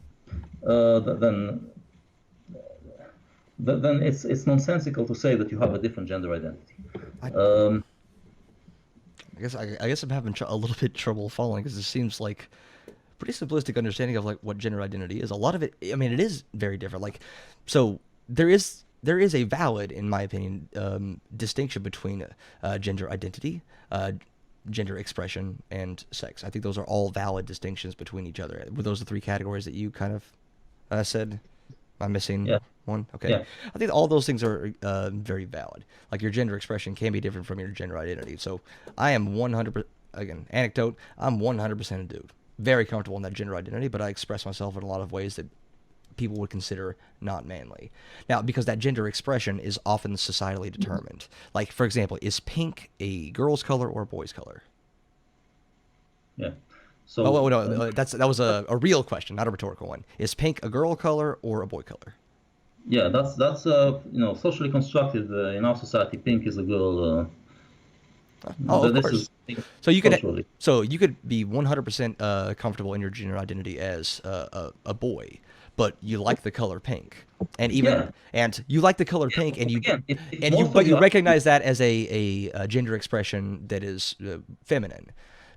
then it's nonsensical to say that you have a different gender identity. Um, I guess I'm having a little bit trouble following because it seems like pretty simplistic understanding of like what gender identity is. A lot of it, I mean, it is very different. Like, so there is a valid, in my opinion, distinction between gender identity, gender expression, and sex. I think those are all valid distinctions between each other. Were those the three categories that you kind of said? Am I missing yeah, one? Okay. yeah, I think all those things are very valid. Like your gender expression can be different from your gender identity. So I am 100%, again, anecdote, I'm 100% a dude. Very comfortable in that gender identity, but I express myself in a lot of ways that people would consider not manly. Now, because that gender expression is often societally determined. Like, for example, is pink a girl's color or a boy's color? yeah. Oh, So no, that was a real question, not a rhetorical one. Is pink a girl color or a boy color? yeah, that's socially constructed in our society. Pink is a girl. Oh, of This is course. So you could culturally. so you could be 100% comfortable in your gender identity as a boy, but you like the color pink, and Yeah, you like the color yeah. pink, and Again, if you most of but you your recognize that as a gender expression that is feminine,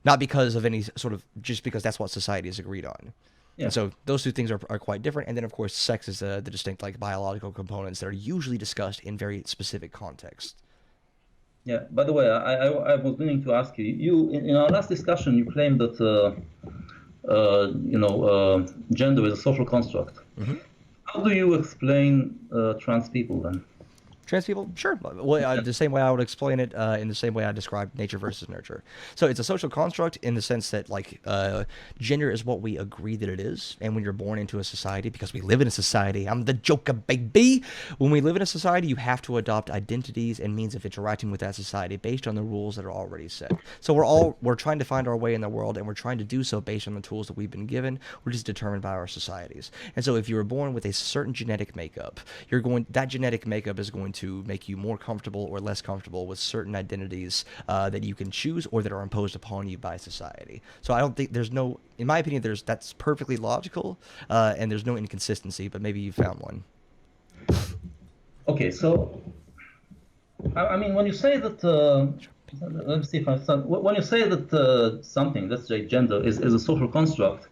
not because of any sort of just because that's what society has agreed on. And yeah. so those two things are quite different. And then, of course, sex is the distinct like biological components that are usually discussed in very specific context. Yeah. By the way, I was meaning to ask you. In our last discussion, you claimed that gender is a social construct. Hmm. How do you explain trans people then? Trans people, sure. Well, Yeah. the same way I would explain it, in the same way I describe nature versus nurture. So it's a social construct in the sense that, like, gender is what we agree that it is. And when you're born into a society, because we live in a society, I'm the joker, baby. When we live in a society, you have to adopt identities and means of interacting with that society based on the rules that are already set. So we're trying to find our way in the world, and we're trying to do so based on the tools that we've been given, which is determined by our societies. And so if you were born with a certain genetic makeup, that genetic makeup is going to make you more comfortable or less comfortable with certain identities that you can choose or that are imposed upon you by society. So I don't think in my opinion, that's perfectly logical, and there's no inconsistency. But maybe you found one. Okay. So I mean, when you say that, let me see if I understand. When you say that something, let's say gender, is a social construct,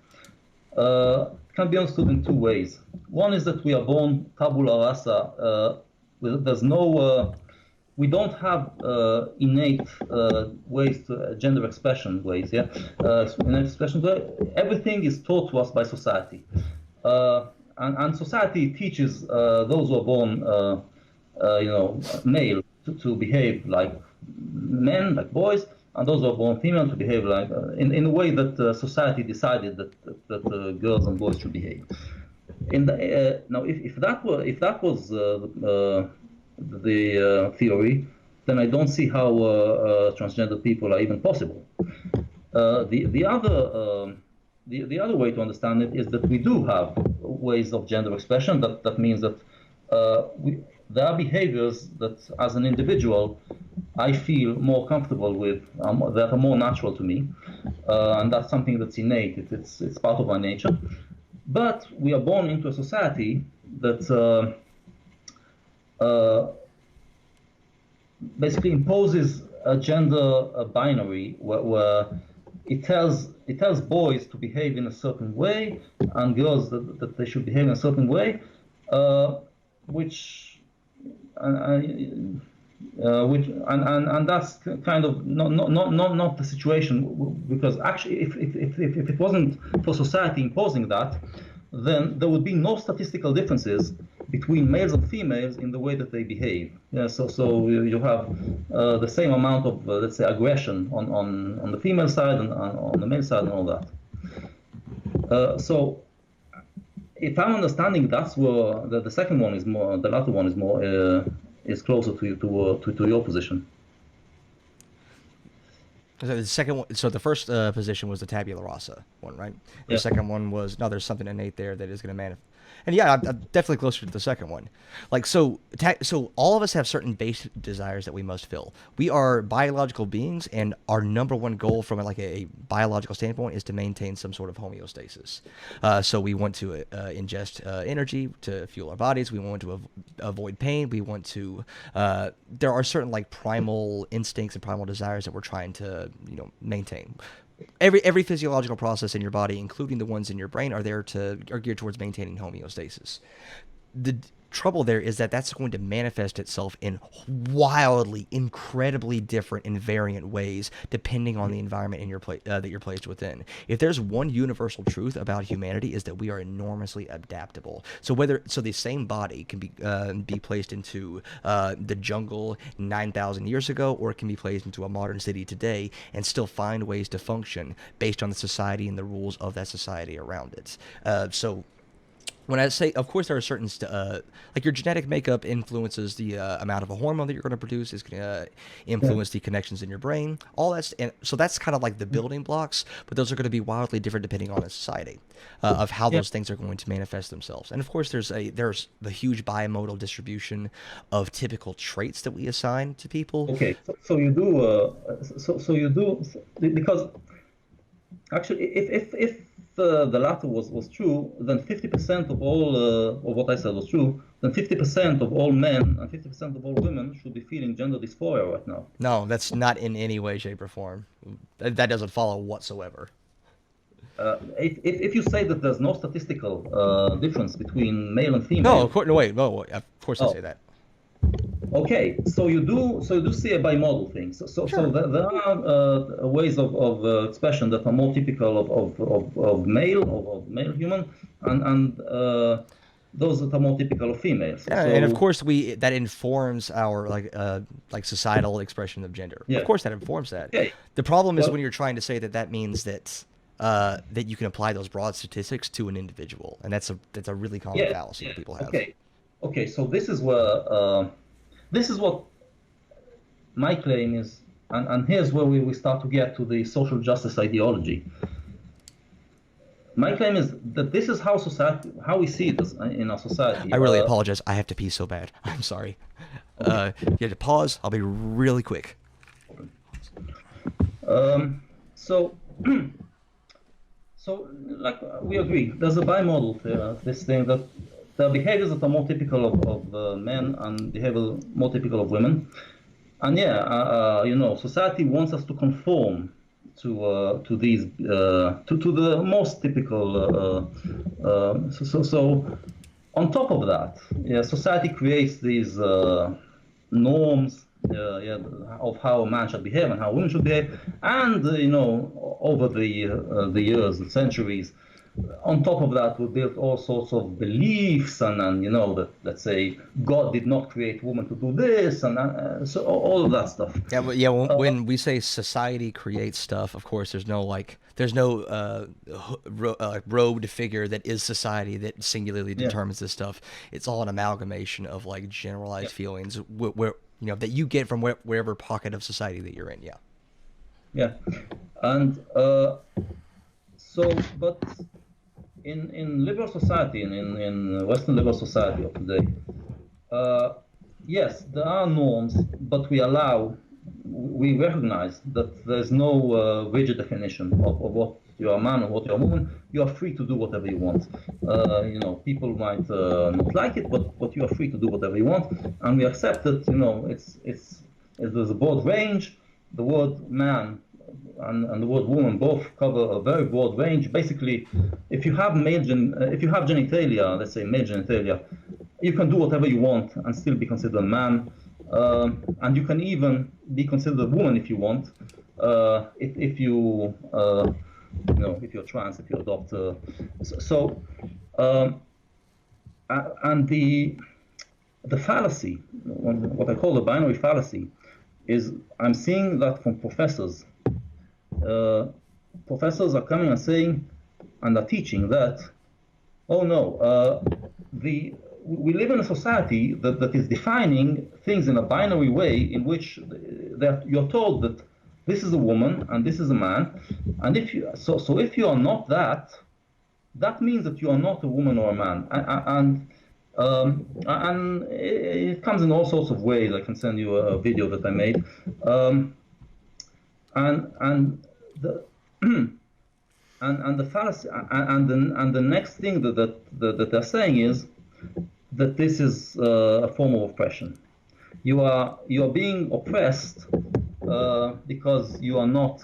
can be understood in two ways. One is that we are born tabula rasa. There's no, we don't have innate ways to gender expression ways. Yeah, innate expression. Everything is taught to us by society, and society teaches those who are born, male to behave like men, like boys, and those who are born female to behave like in a way that society decided that girls and boys should behave. Now, if that was the theory, then I don't see how transgender people are even possible. The other way to understand it is that we do have ways of gender expression. That means that there are behaviors that, as an individual, I feel more comfortable with, that are more natural to me, and that's something that's innate. It's part of my nature. But we are born into a society that basically imposes a gender binary where it tells boys to behave in a certain way and girls that they should behave in a certain way, which and that's kind of not the situation, because actually if it wasn't for society imposing that, then there would be no statistical differences between males and females in the way that they behave. Yeah, so you have the same amount of let's say aggression on the female side and on the male side and all that. So if I'm understanding, that's where the second one is more, the latter one is more, is closer to your position. So the second one, so the first position was the tabula rasa one, right? The Yeah. second one was no, there's something innate there that is going to manifest. And yeah, I'm definitely closer to the second one. Like so all of us have certain base desires that we must fill. We are biological beings, and our number one goal from like a biological standpoint is to maintain some sort of homeostasis. So we want to ingest energy to fuel our bodies. We want to avoid pain. We want to. There are certain like primal instincts and primal desires that we're trying to maintain. Every physiological process in your body, including the ones in your brain, are geared towards maintaining homeostasis. The trouble there is that that's going to manifest itself in wildly, incredibly different and variant ways depending on the environment in your that you're placed within. If there's one universal truth about humanity, is that we are enormously adaptable. So the same body can be placed into the jungle 9,000 years ago, or it can be placed into a modern city today and still find ways to function based on the society and the rules of that society around it. So when I say, of course, there are certain, like your genetic makeup influences the amount of a hormone that you're going to produce, is going to influence the connections in your brain, all that's, and so that's kind of like the building blocks, but those are going to be wildly different depending on the society of how those things are going to manifest themselves. And of course, there's the huge bimodal distribution of typical traits that we assign to people. Okay, so you do, because actually, if the latter was true, then 50% of all of what I said was true. Then 50% of all men and 50% of all women should be feeling gender dysphoria right now. No, that's not in any way, shape, or form. That doesn't follow whatsoever. If you say that there's no statistical difference between male and female, No, of course, no, wait, no, of course I say that. Okay, so you do see a bimodal thing. So there are ways of expression that are more typical of male human, and those that are more typical of females. Yeah, So, and of course that informs our like societal expression of gender. Yeah. Of course that informs that. Okay. The problem is when you're trying to say that means that that you can apply those broad statistics to an individual, and that's a really common fallacy that people have. Okay. So this is where this is what my claim is, and here's where we start to get to the social justice ideology. My claim is that this is how we see this in our society. I really apologize. I have to pee so bad. I'm sorry. You have to pause. I'll be really quick. So like we agree, there's a bimodal this thing that there are behaviors that are more typical of men and behavior more typical of women. And society wants us to conform to these to the most typical. So on top of that, society creates these norms of how a man should behave and how women should behave, and over the years, the centuries. On top of that, we built all sorts of beliefs, and that, let's say, God did not create women to do this, and so all of that stuff. Yeah, but when we say society creates stuff, of course, there's no robed figure that is society that singularly determines this stuff. It's all an amalgamation of like generalized feelings where that you get from wherever pocket of society that you're in. Yeah, and but in liberal society, in Western liberal society of today, yes, there are norms, but we recognize that there's no rigid definition of what you're a man or what you're a woman. You are free to do whatever you want. People might not like it, but you are free to do whatever you want, and we accept that. There's a broad range. The word man and the word woman both cover a very broad range. Basically, if you have genitalia, let's say male genitalia, you can do whatever you want and still be considered a man, and you can even be considered a woman if you want, if you if you're trans, if you adopt. And the fallacy, what I call the binary fallacy, is I'm seeing that from professors. Professors are coming and saying, and are teaching that, oh no, we live in a society that is defining things in a binary way in which that you're told that this is a woman and this is a man, and if you are not that, that means that you are not a woman or a man, and it comes in all sorts of ways. I can send you a video that I made, and the and the fallacy and the next thing that they're saying is that this is a form of oppression. You are being oppressed because you are not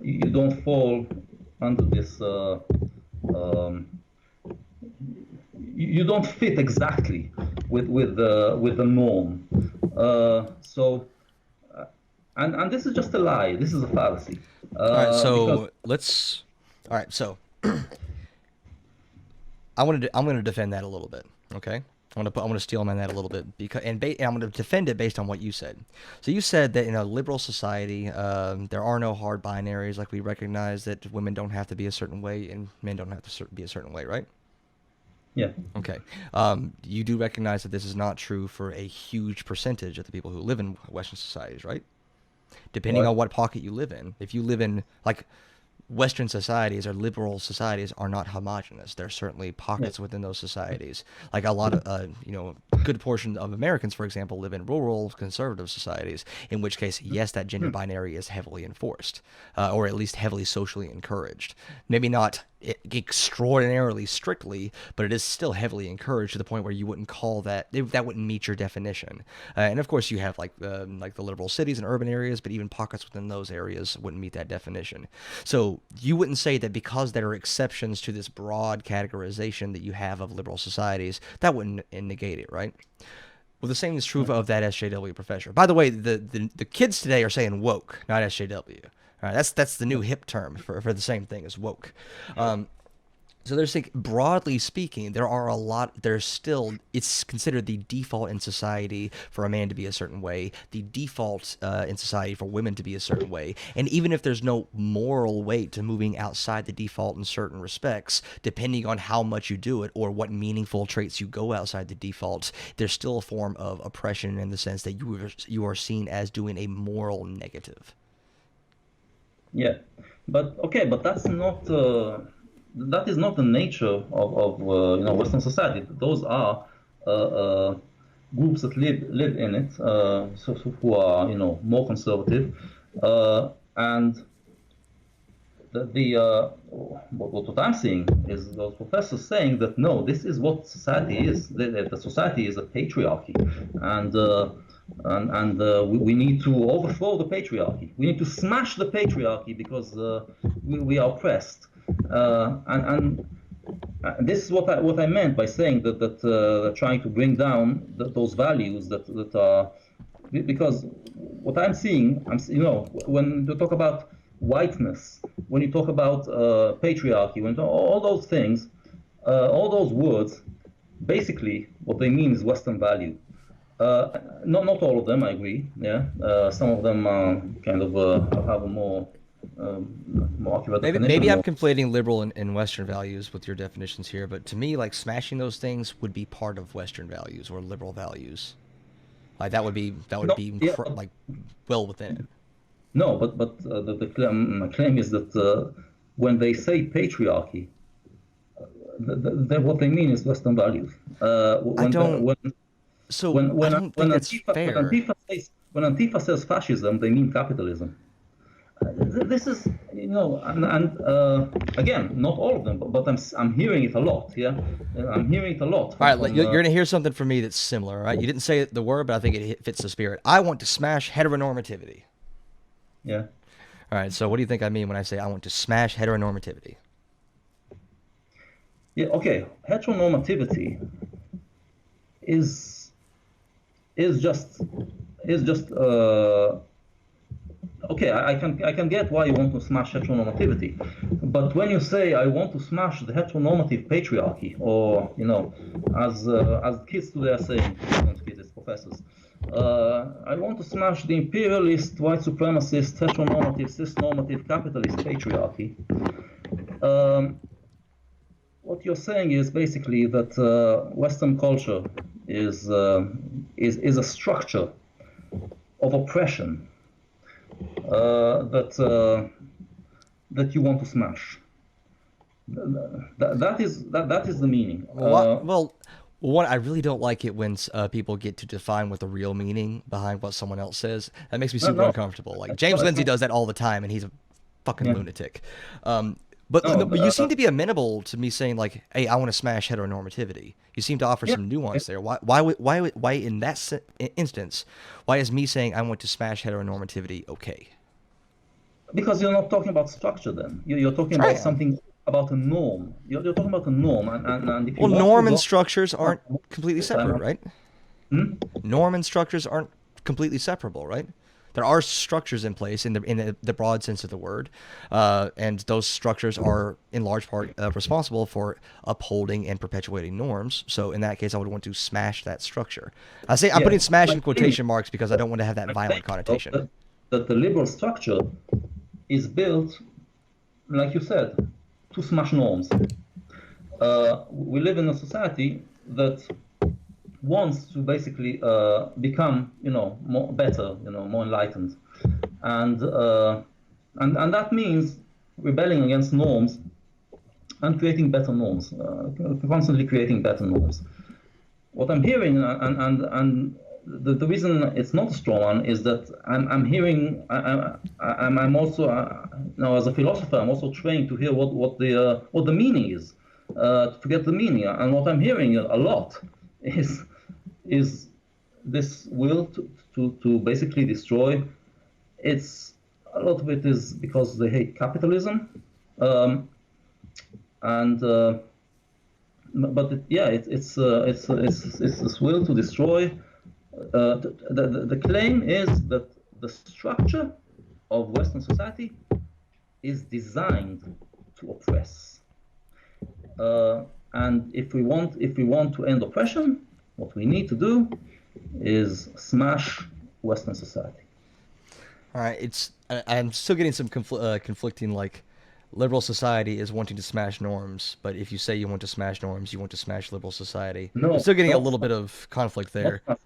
you don't fall under this you don't fit exactly with the norm. And this is just a lie. This is a fallacy. All right, so because, all right, so I'm going to defend that a little bit. Okay, I'm going to steal man that a little bit because and I'm going to defend it based on what you said. So you said that in a liberal society, there are no hard binaries. Like we recognize that women don't have to be a certain way and men don't have to be a certain way, right? Yeah. Okay. You do recognize that this is not true for a huge percentage of the people who live in Western societies, right? Depending on what pocket you live in. If you live in, like, Western societies or liberal societies are not homogenous. There are certainly pockets within those societies. Like a lot of, good portion of Americans, for example, live in rural conservative societies, in which case, yes, that gender binary is heavily enforced, or at least heavily socially encouraged. Maybe not extraordinarily strictly, but it is still heavily encouraged to the point where you wouldn't call that wouldn't meet your definition. And of course, you have like the liberal cities and urban areas, but even pockets within those areas wouldn't meet that definition. So you wouldn't say that because there are exceptions to this broad categorization that you have of liberal societies, that wouldn't negate it, right? Well, the same is true of that SJW professor. By the way, the kids today are saying woke, not SJW. All right, that's the new hip term for the same thing as woke. So there's like, broadly speaking, it's considered the default in society for a man to be a certain way, the default in society for women to be a certain way. And even if there's no moral weight to moving outside the default in certain respects, depending on how much you do it or what meaningful traits you go outside the default, there's still a form of oppression in the sense that you are seen as doing a moral negative. Yeah, but that's not that is not the nature of Western society. Those are groups that live in it, so who are more conservative, and what I'm seeing is those professors saying that no, this is what society is. The society is a patriarchy, and we need to overthrow the patriarchy. We need to smash the patriarchy because we are oppressed. And this is what I meant by saying that trying to bring down those values that are, because what I'm seeing, when you talk about whiteness, when you talk about patriarchy, when all those things, all those words, basically what they mean is Western value. Not all of them, I agree. Yeah, some of them kind of have a more accurate definition. Maybe I'm conflating liberal and Western values with your definitions here, but to me, like smashing those things would be part of Western values or liberal values. Like that would be like well within it. No, but my claim is that when they say patriarchy, what they mean is Western values. I don't think that's fair. When Antifa says fascism, they mean capitalism. This is, and again, not all of them, but I'm hearing it a lot. Yeah, I'm hearing it a lot. All right, you're gonna hear something from me that's similar. Right? You didn't say the word, but I think it fits the spirit. I want to smash heteronormativity. Yeah. All right. So what do you think I mean when I say I want to smash heteronormativity? Yeah. Okay. Heteronormativity is just okay. I can get why you want to smash heteronormativity, but when you say I want to smash the heteronormative patriarchy, or as kids today are saying, not kids, it's professors. I want to smash the imperialist, white supremacist, heteronormative, cisnormative, capitalist patriarchy. what you're saying is basically that Western culture is, is a structure of oppression that you want to smash. That is the meaning. Well, one, I really don't like it when people get to define what the real meaning behind what someone else says. That makes me No, super no, uncomfortable. Like James it's Lindsay not, does that all the time, and he's a fucking yeah. lunatic. But No, but you seem to be amenable to me saying like, "Hey, I want to smash heteronormativity." You seem to offer yeah, some yeah. nuance there. Why in that instance, why is me saying I want to smash heteronormativity okay? Because you're not talking about structure then. You're talking Sure I about am. something, about a norm. You're talking about a norm, and if you Well, want to norm and go, structures aren't completely separate, right? hmm? Norm and structures aren't completely separable, right? There are structures in place in the broad sense of the word, and those structures are in large part responsible for upholding and perpetuating norms. So in that case, I would want to smash that structure. I say I'm Yeah, putting smash I'm in saying, quotation marks because I don't want to have that I'm saying violent though, connotation. that the liberal structure is built, like you said, to smash norms. We live in a society that wants to basically become, more better, more enlightened, and and that means rebelling against norms and creating better norms, constantly creating better norms. What I'm hearing, and the reason it's not a strong one is that I'm hearing, I'm also, as a philosopher, I'm also trained to hear what the meaning is, to get the meaning. And what I'm hearing a lot is is this will to basically destroy. It's a lot of it is because they hate capitalism, and but yeah, it's this will to destroy. The claim is that the structure of Western society is designed to oppress. And if we want to end oppression, what we need to do is smash Western society. All right, I'm still getting some conflicting like liberal society is wanting to smash norms, but if you say you want to smash norms, you want to smash liberal society. I'm No, still getting a not little bit of conflict not there. smash,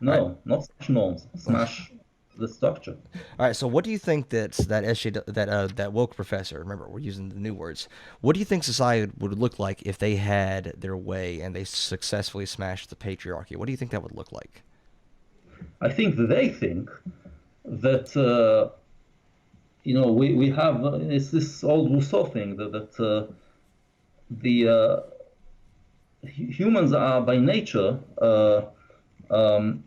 All right. no, not smash norms, smash the structure. All right. So, what do you think that that woke professor? Remember, we're using the new words. What do you think society would look like if they had their way and they successfully smashed the patriarchy? What do you think that would look like? I think they think that we have it's this old Rousseau thing that the humans are by nature um,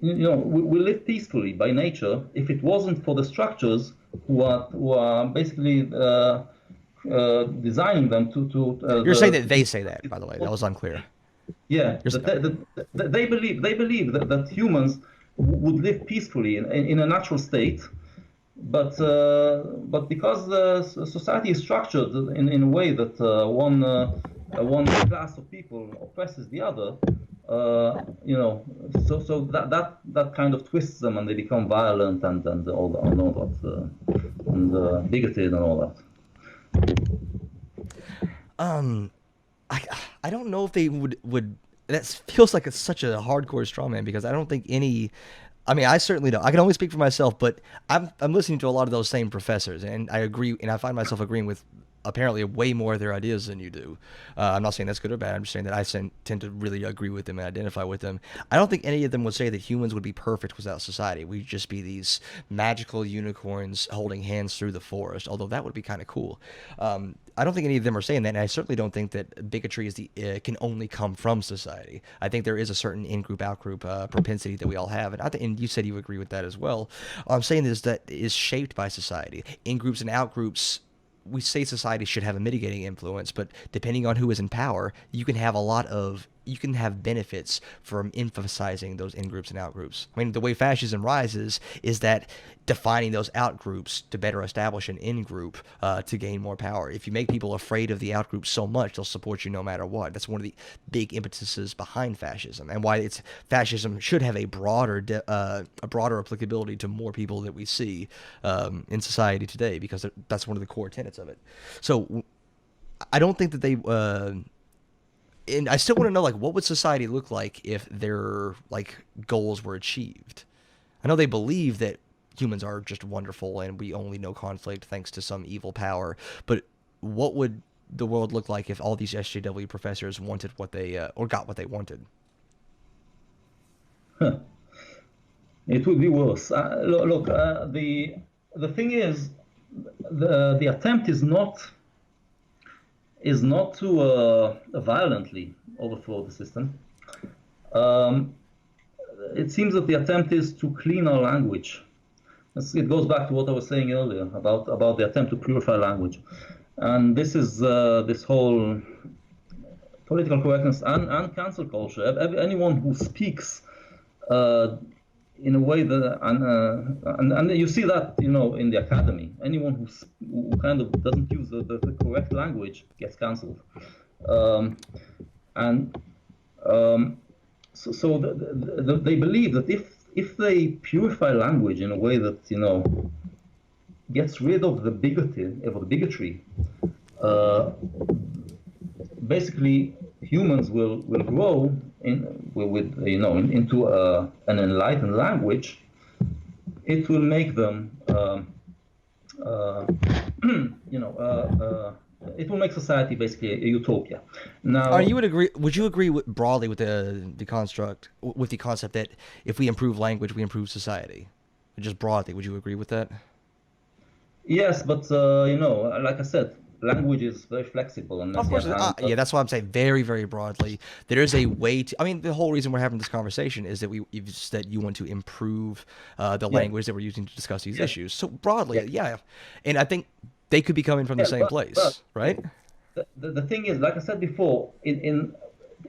we live peacefully by nature. If it wasn't for the structures who are basically designing them to You're saying that they say that, by the way. That the was unclear. yeah, You're, they believe that humans would live peacefully in a natural state, but because the society is structured in a way that one class of people oppresses the other, so that kind of twists them and they become violent and all that and bigoted and all that. I I don't know if they would. That feels like it's such a hardcore straw man because I don't think any. I mean, I certainly don't. I can only speak for myself, but I'm listening to a lot of those same professors, and I agree, and I find myself agreeing with apparently way more of their ideas than you do. I'm not saying that's good or bad. I'm just saying that tend to really agree with them and identify with them. I don't think any of them would say that humans would be perfect without society. We'd just be these magical unicorns holding hands through the forest, although that would be kind of cool. I don't think any of them are saying that, and I certainly don't think that bigotry can only come from society. I think there is a certain in-group, out-group propensity that we all have, and and you said you agree with that as well. All I'm saying is that is shaped by society. In-groups and out-groups, we say society should have a mitigating influence, but depending on who is in power, you can have benefits from emphasizing those in groups and out groups. I mean, the way fascism rises is that defining those out groups to better establish an in group to gain more power. If you make people afraid of the out group so much, they'll support you no matter what. That's one of the big impetuses behind fascism, and why fascism should have a broader applicability to more people that we see in society today, because that's one of the core tenets of it. So I don't think that they. And I still want to know, like, what would society look like if their like goals were achieved? I know they believe that humans are just wonderful and we only know conflict thanks to some evil power, but what would the world look like if all these SJW professors wanted what they or got what they wanted? Huh. It would be worse. Look, the thing is, the attempt is not to violently overthrow the system. Um, it seems that the attempt is to clean our language. It goes back to what I was saying earlier about the attempt to purify language, and this is this whole political correctness and cancel culture. Anyone who speaks uh, in a way that and you see that in the academy, anyone who kind of doesn't use the correct language gets cancelled, um, and so they believe that if they purify language in a way that gets rid of the bigotry, uh, basically humans will grow into an enlightened language. It will make them uh, it will make society basically a utopia. Are Now, you would agree? Would you agree broadly with the construct with the concept that if we improve language, we improve society? Just broadly, would you agree with that? yes, but like I said, language is very flexible and Of messy, course, and yeah, that's why I'm saying very, very broadly. There is a way to. I mean, the whole reason we're having this conversation is that that you want to improve the yeah, language that we're using to discuss these yeah, issues. So broadly, yeah, yeah, and I think they could be coming from the yeah. same But place, right? the thing is, like I said before, in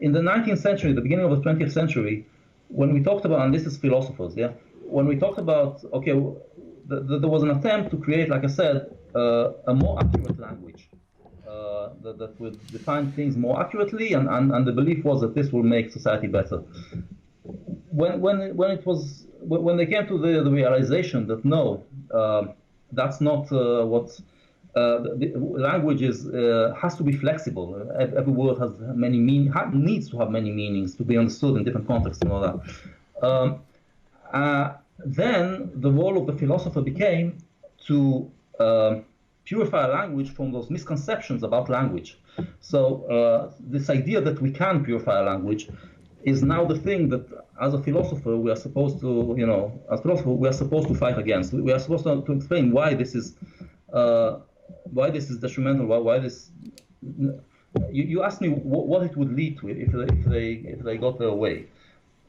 the 19th century, the beginning of the 20th century, when we talked about, and this is philosophers, yeah, when we talked about, okay, there was an attempt to create, like I said, a more accurate language that would define things more accurately, and the belief was that this will make society better. When they came to the realization that no, that's not what the language is has to be flexible. Every word has many needs to have many meanings to be understood in different contexts and all that. Then the role of the philosopher became to purify language from those misconceptions about language. So this idea that we can purify language is now the thing that, as a philosopher, we are supposed to, as philosopher, we are supposed to fight against. We are supposed to explain uh, why this is detrimental, why this. You asked me what it would lead to if they got their way.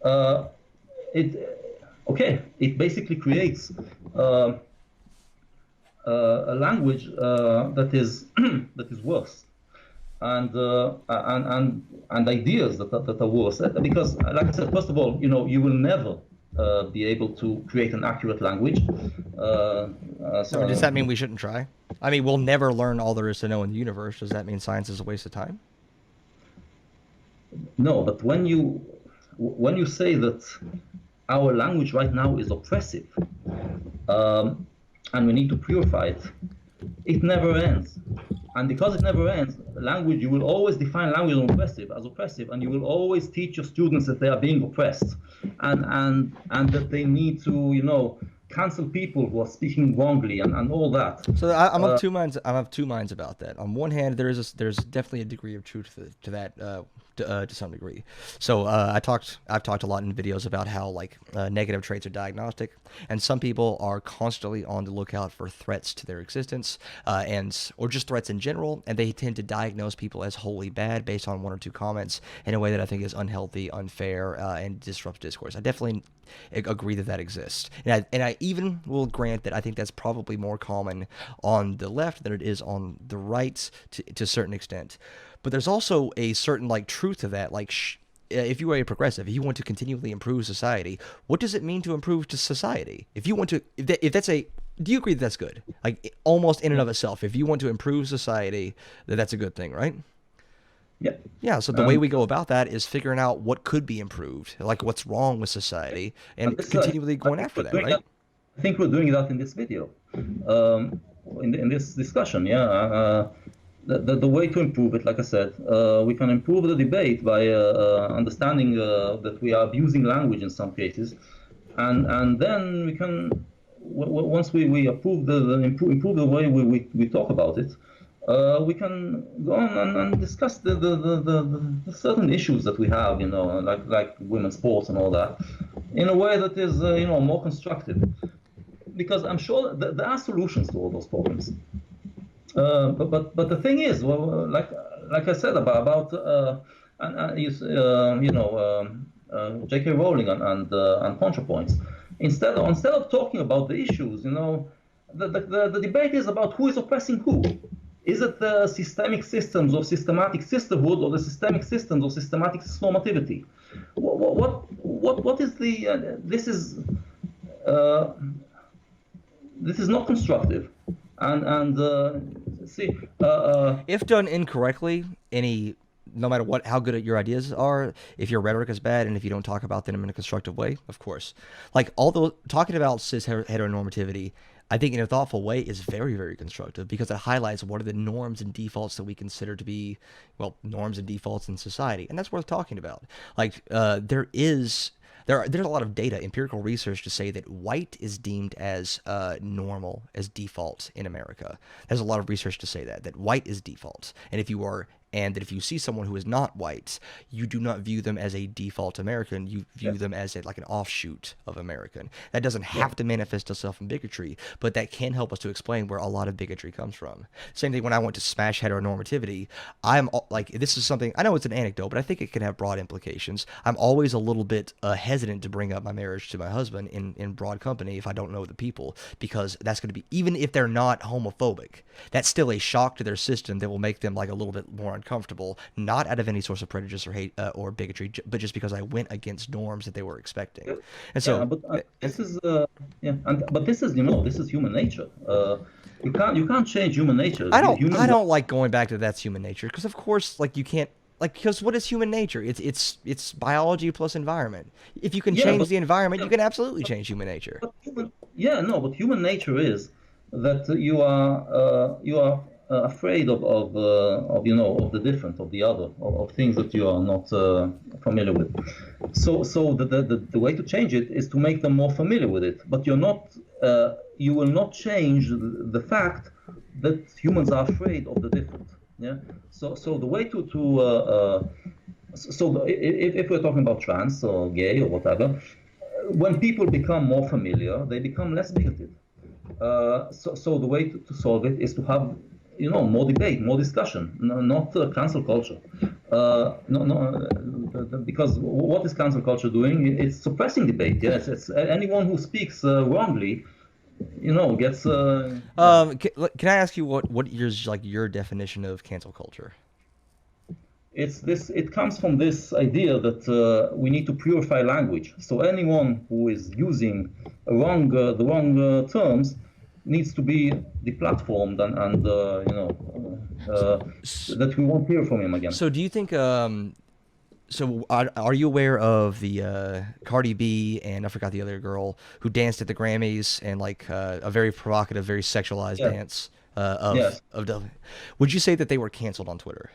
Uh, it It basically creates a language that is that is worse, and ideas that are worse. Because, like I said, first of all, you will never be able to create an accurate language. So does So, that mean we shouldn't try? I mean, we'll never learn all there is to know in the universe. Does that mean science is a waste of time? no, but when you say that our language right now is oppressive, um, and we need to purify it, it never ends. And because it never ends, language, you will always define language as oppressive, and you will always teach your students that they are being oppressed, and that they need to, cancel people who are speaking wrongly, and all that. So I'm of Uh, two minds. I'm of two minds about that. On one hand, there's definitely a degree of truth to that to some degree. So I've talked a lot in videos about how like negative traits are diagnostic, and some people are constantly on the lookout for threats to their existence, or just threats in general, and they tend to diagnose people as wholly bad based on one or two comments in a way that I think is unhealthy, unfair, and disrupts discourse. I definitely agree that exists, and I even will grant that I think that's probably more common on the left than it is on the right to a certain extent. But there's also a certain like truth to that. Like, if you are a progressive, if you want to continually improve society, what does it mean to improve to society? If you want to, if that's a, do you agree that that's good? Like, almost in and of itself, if you want to improve society, that's a good thing, right? yeah. Yeah, so the way we go about that is figuring out what could be improved, like what's wrong with society, And and this, continually I going think after we're that, doing right? that. I think we're doing that in this video, in this discussion. Yeah. the way to improve it, like I said, we can improve the debate by understanding that we are abusing language in some cases, and then we can, once we approve improve the way we talk about it, we can go on and discuss the certain issues that we have, like women's sports and all that, in a way that is more constructive, because I'm sure that there are solutions to all those problems. But the thing is, well, like I said about J.K. Rowling and ContraPoints. Instead of talking about the issues, the debate is about who is oppressing who. Is it the systemic systems of systematic sisterhood or the systemic systems of systematic normativity? What is the this is not constructive, and see. If done incorrectly, no matter how good your ideas are, if your rhetoric is bad and if you don't talk about them in a constructive way, of course. Like, although talking about cis heteronormativity, I think in a thoughtful way is very, very constructive, because it highlights what are the norms and defaults that we consider to be, well, norms and defaults in society. And that's worth talking about. Like, there's a lot of data, empirical research to say that white is deemed as normal, as default in America. There's a lot of research to say that white is default. And that if you see someone who is not white, you do not view them as a default American. You view them as like an offshoot of American. That doesn't have to manifest itself in bigotry, but that can help us to explain where a lot of bigotry comes from. Same thing when I went to smash heteronormativity. I'm like, this is something, I know it's an anecdote, but I think it can have broad implications. I'm always a little bit hesitant to bring up my marriage to my husband in broad company if I don't know the people, because that's going to be, even if they're not homophobic, that's still a shock to their system that will make them like a little bit more uncomfortable, not out of any source of prejudice or hate or bigotry, but just because I went against norms that they were expecting. And so, yeah, but this is but this is this is human nature. You can't change human nature. I don't like going back to that's human nature, because of course, like, you can't, like, because what is human nature? It's biology plus environment. If you can change the environment, you can absolutely change human nature. But human nature is that you are afraid of the different, of the other, of things that you are not familiar with. So the way to change it is to make them more familiar with it. But you will not change the fact that humans are afraid of the different. Yeah. So the way if we're talking about trans or gay or whatever, when people become more familiar, they become less bigoted. So the way to solve it is to have more debate, more discussion, not cancel culture. Because what is cancel culture doing? It's suppressing debate. Yes, it's anyone who speaks wrongly, gets. Can I ask you what your definition of cancel culture? It comes from this idea that we need to purify language. So anyone who is using the wrong terms needs to be deplatformed and that we won't hear from him again. So do you think? So are you aware of the Cardi B and I forgot the other girl who danced at the Grammys, and like a very provocative, very sexualized dance would you say that they were canceled on Twitter?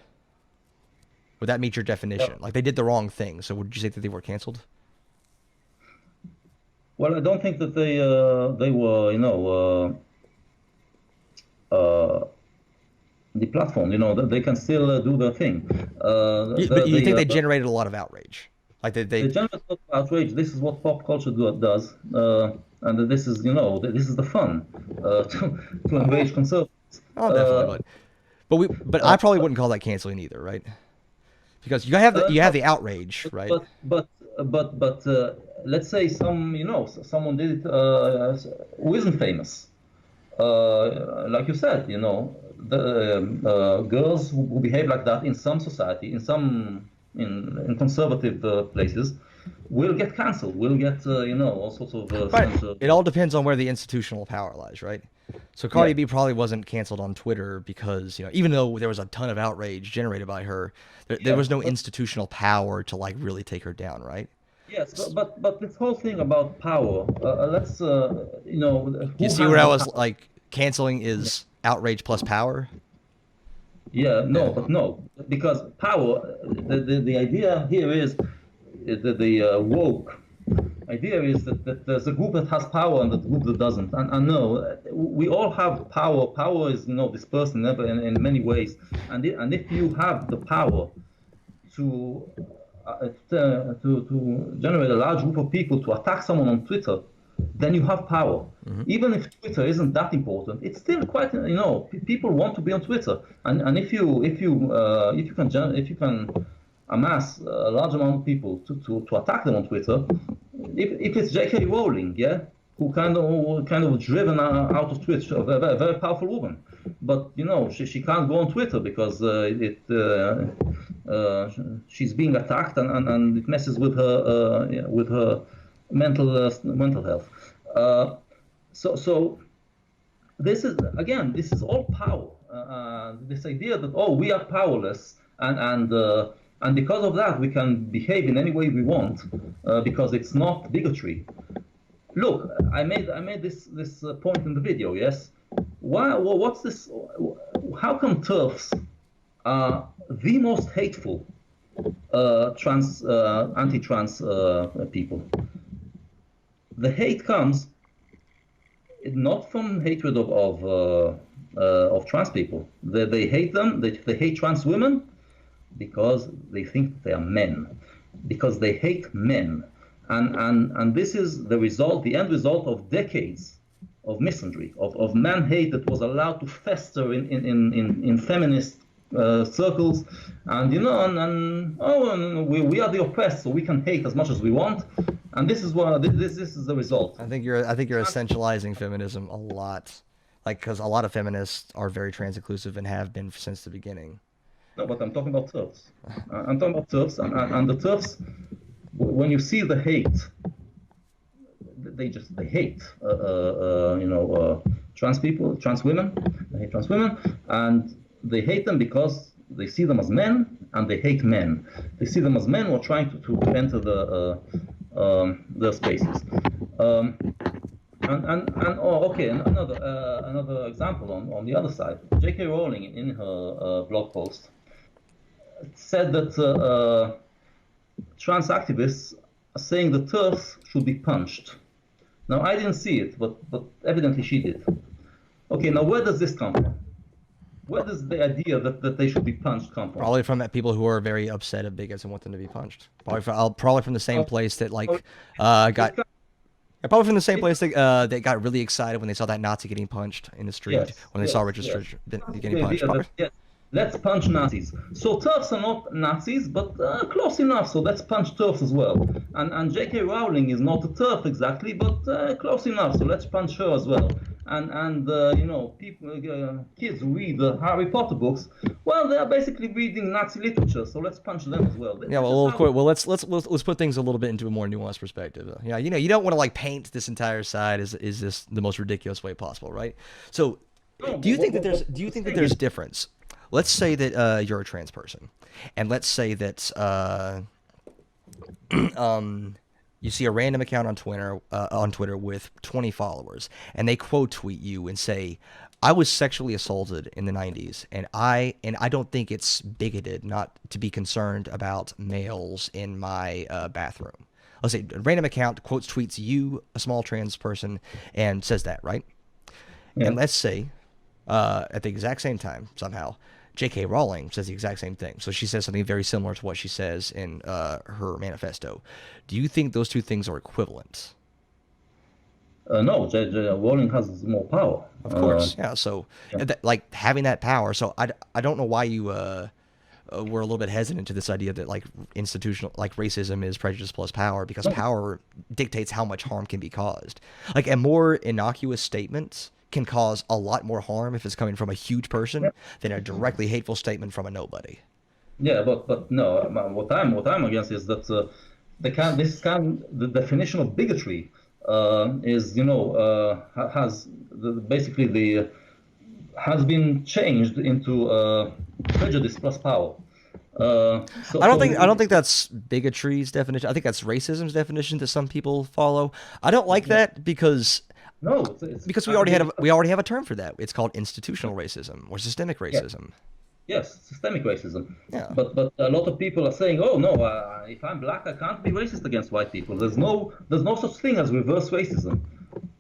Would that meet your definition? Like, they did the wrong thing, so would you say that they were canceled? Well, I don't think that they were the platform. They can still do their thing. But you think they generated a lot of outrage? Like they generate a lot of outrage. This is what pop culture does, and this is the fun to enrage conservatives. Oh, definitely. But I probably wouldn't call that canceling either, right? Because you have the outrage, right? But let's say someone did it who isn't famous, like you said, the girls who behave like that in some society, in conservative places, will get cancelled. Will get all sorts of. It all depends on where the institutional power lies, right? So Cardi B probably wasn't canceled on Twitter because even though there was a ton of outrage generated by her, there was no institutional power to like really take her down, right? Yes, but this whole thing about power, let's You see where I was like, canceling is outrage plus power? Yeah, no, Yeah. but no, because power. The idea here is the woke idea is that there's a group that has power and a group that doesn't. And no, we all have power. Power is dispersed in many ways. And if you have the power to to generate a large group of people to attack someone on Twitter, then you have power. Hmm. Even if Twitter isn't that important, it's still quite people want to be on Twitter, and if you can amass a large amount of people to attack them on Twitter, if it's J.K. Rowling, yeah, who kind of driven out of Twitch, a very powerful woman, but she can't go on Twitter because she's being attacked and it messes with her mental health. So this is all power. This idea that we are powerless and because of that we can behave in any way we want because it's not bigotry. Look, I made this point in the video. Yes, why? What's this? How come TERFs are the most hateful anti-trans people? The hate comes not from hatred of trans people. They hate them. They hate trans women because they think they are men, because they hate men, and this is the end result of decades of misandry, of man hate that was allowed to fester in feminist circles, and we are the oppressed, so we can hate as much as we want, and this is the result. I think you're essentializing feminism a lot, like because a lot of feminists are very trans inclusive and have been since the beginning. No, but I'm talking about TERFs. I'm talking about TERFs, and the TERFs, when you see the hate, they hate trans people, trans women. They hate trans women, and they hate them because they see them as men, and they hate men. They see them as men who are trying to enter their spaces. Another example on the other side. J.K. Rowling in her blog post said that trans activists are saying the TERFs should be punched. Now, I didn't see it, but evidently she did. Okay, now where does this come from? Where does the idea that they should be punched come from? Probably from people who are very upset at bigots and want them to be punched. Probably from the same place that got. Probably from the same place that got really excited when they saw that Nazi getting punched in the street, when they saw Richard getting punched. Yes. Let's punch Nazis. So TERFs are not Nazis, but close enough. So let's punch TERFs as well. And J.K. Rowling is not a TERF exactly, but close enough. So let's punch her as well. And people, kids who read the Harry Potter books, well, they are basically reading Nazi literature. So let's punch them as well. Yeah, let's put things a little bit into a more nuanced perspective. Yeah, you don't want to paint this entire side as is this the most ridiculous way possible, right? So, do you think that there's difference? Let's say that you're a trans person, and let's say that you see a random account on Twitter with 20 followers, and they quote tweet you and say, "I was sexually assaulted in the 90s, and I don't think it's bigoted not to be concerned about males in my bathroom." Let's say a random account quotes tweets you, a small trans person, and says that, right? Yeah. And let's say at the exact same time somehow J.K. Rowling says the exact same thing. So she says something very similar to what she says in her manifesto. Do you think those two things are equivalent? No, Rowling has more power. Of course, yeah. So, having that power. So I don't know why you were a little bit hesitant to this idea that institutional racism is prejudice plus power, because power dictates how much harm can be caused. A more innocuous statement can cause a lot more harm if it's coming from a huge person than a directly hateful statement from a nobody. Yeah, but no, what I'm against is that the definition of bigotry is has been changed into prejudice plus power. I don't think that's bigotry's definition. I think that's racism's definition that some people follow. I don't like that because. No, because we already have a term for that. It's called institutional racism or systemic racism. Yes, systemic racism. Yeah. But a lot of people are saying, oh no, if I'm black, I can't be racist against white people. There's no such thing as reverse racism.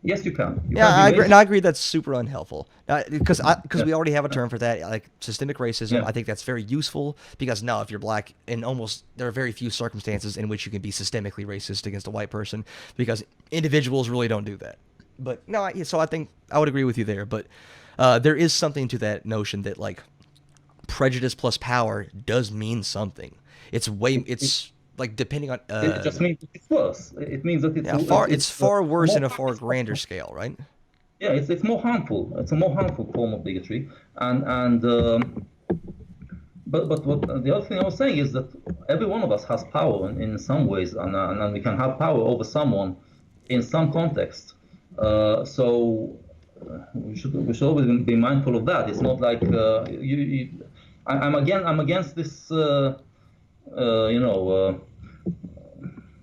Yes, you can. You Yeah, can be I agree, and racist. I agree that's super unhelpful. Because Yeah, we already have a term for that, like systemic racism. yeah, I think that's very useful because now, if you're black, in almost there are very few circumstances in which you can be systemically racist against a white person because individuals really don't do that. But no, so I think I would agree with you there. But there is something to that notion that like prejudice plus power does mean something. it, it, It's like depending on it just means it's worse. It means that yeah, far it's far worse in more a far grander scale, right? yeah, it's more harmful. It's a more harmful form of bigotry, and but what the other thing I was saying is that every one of us has power in some ways, and we can have power over someone in some context. So we should always be mindful of that. It's not like I'm against this you know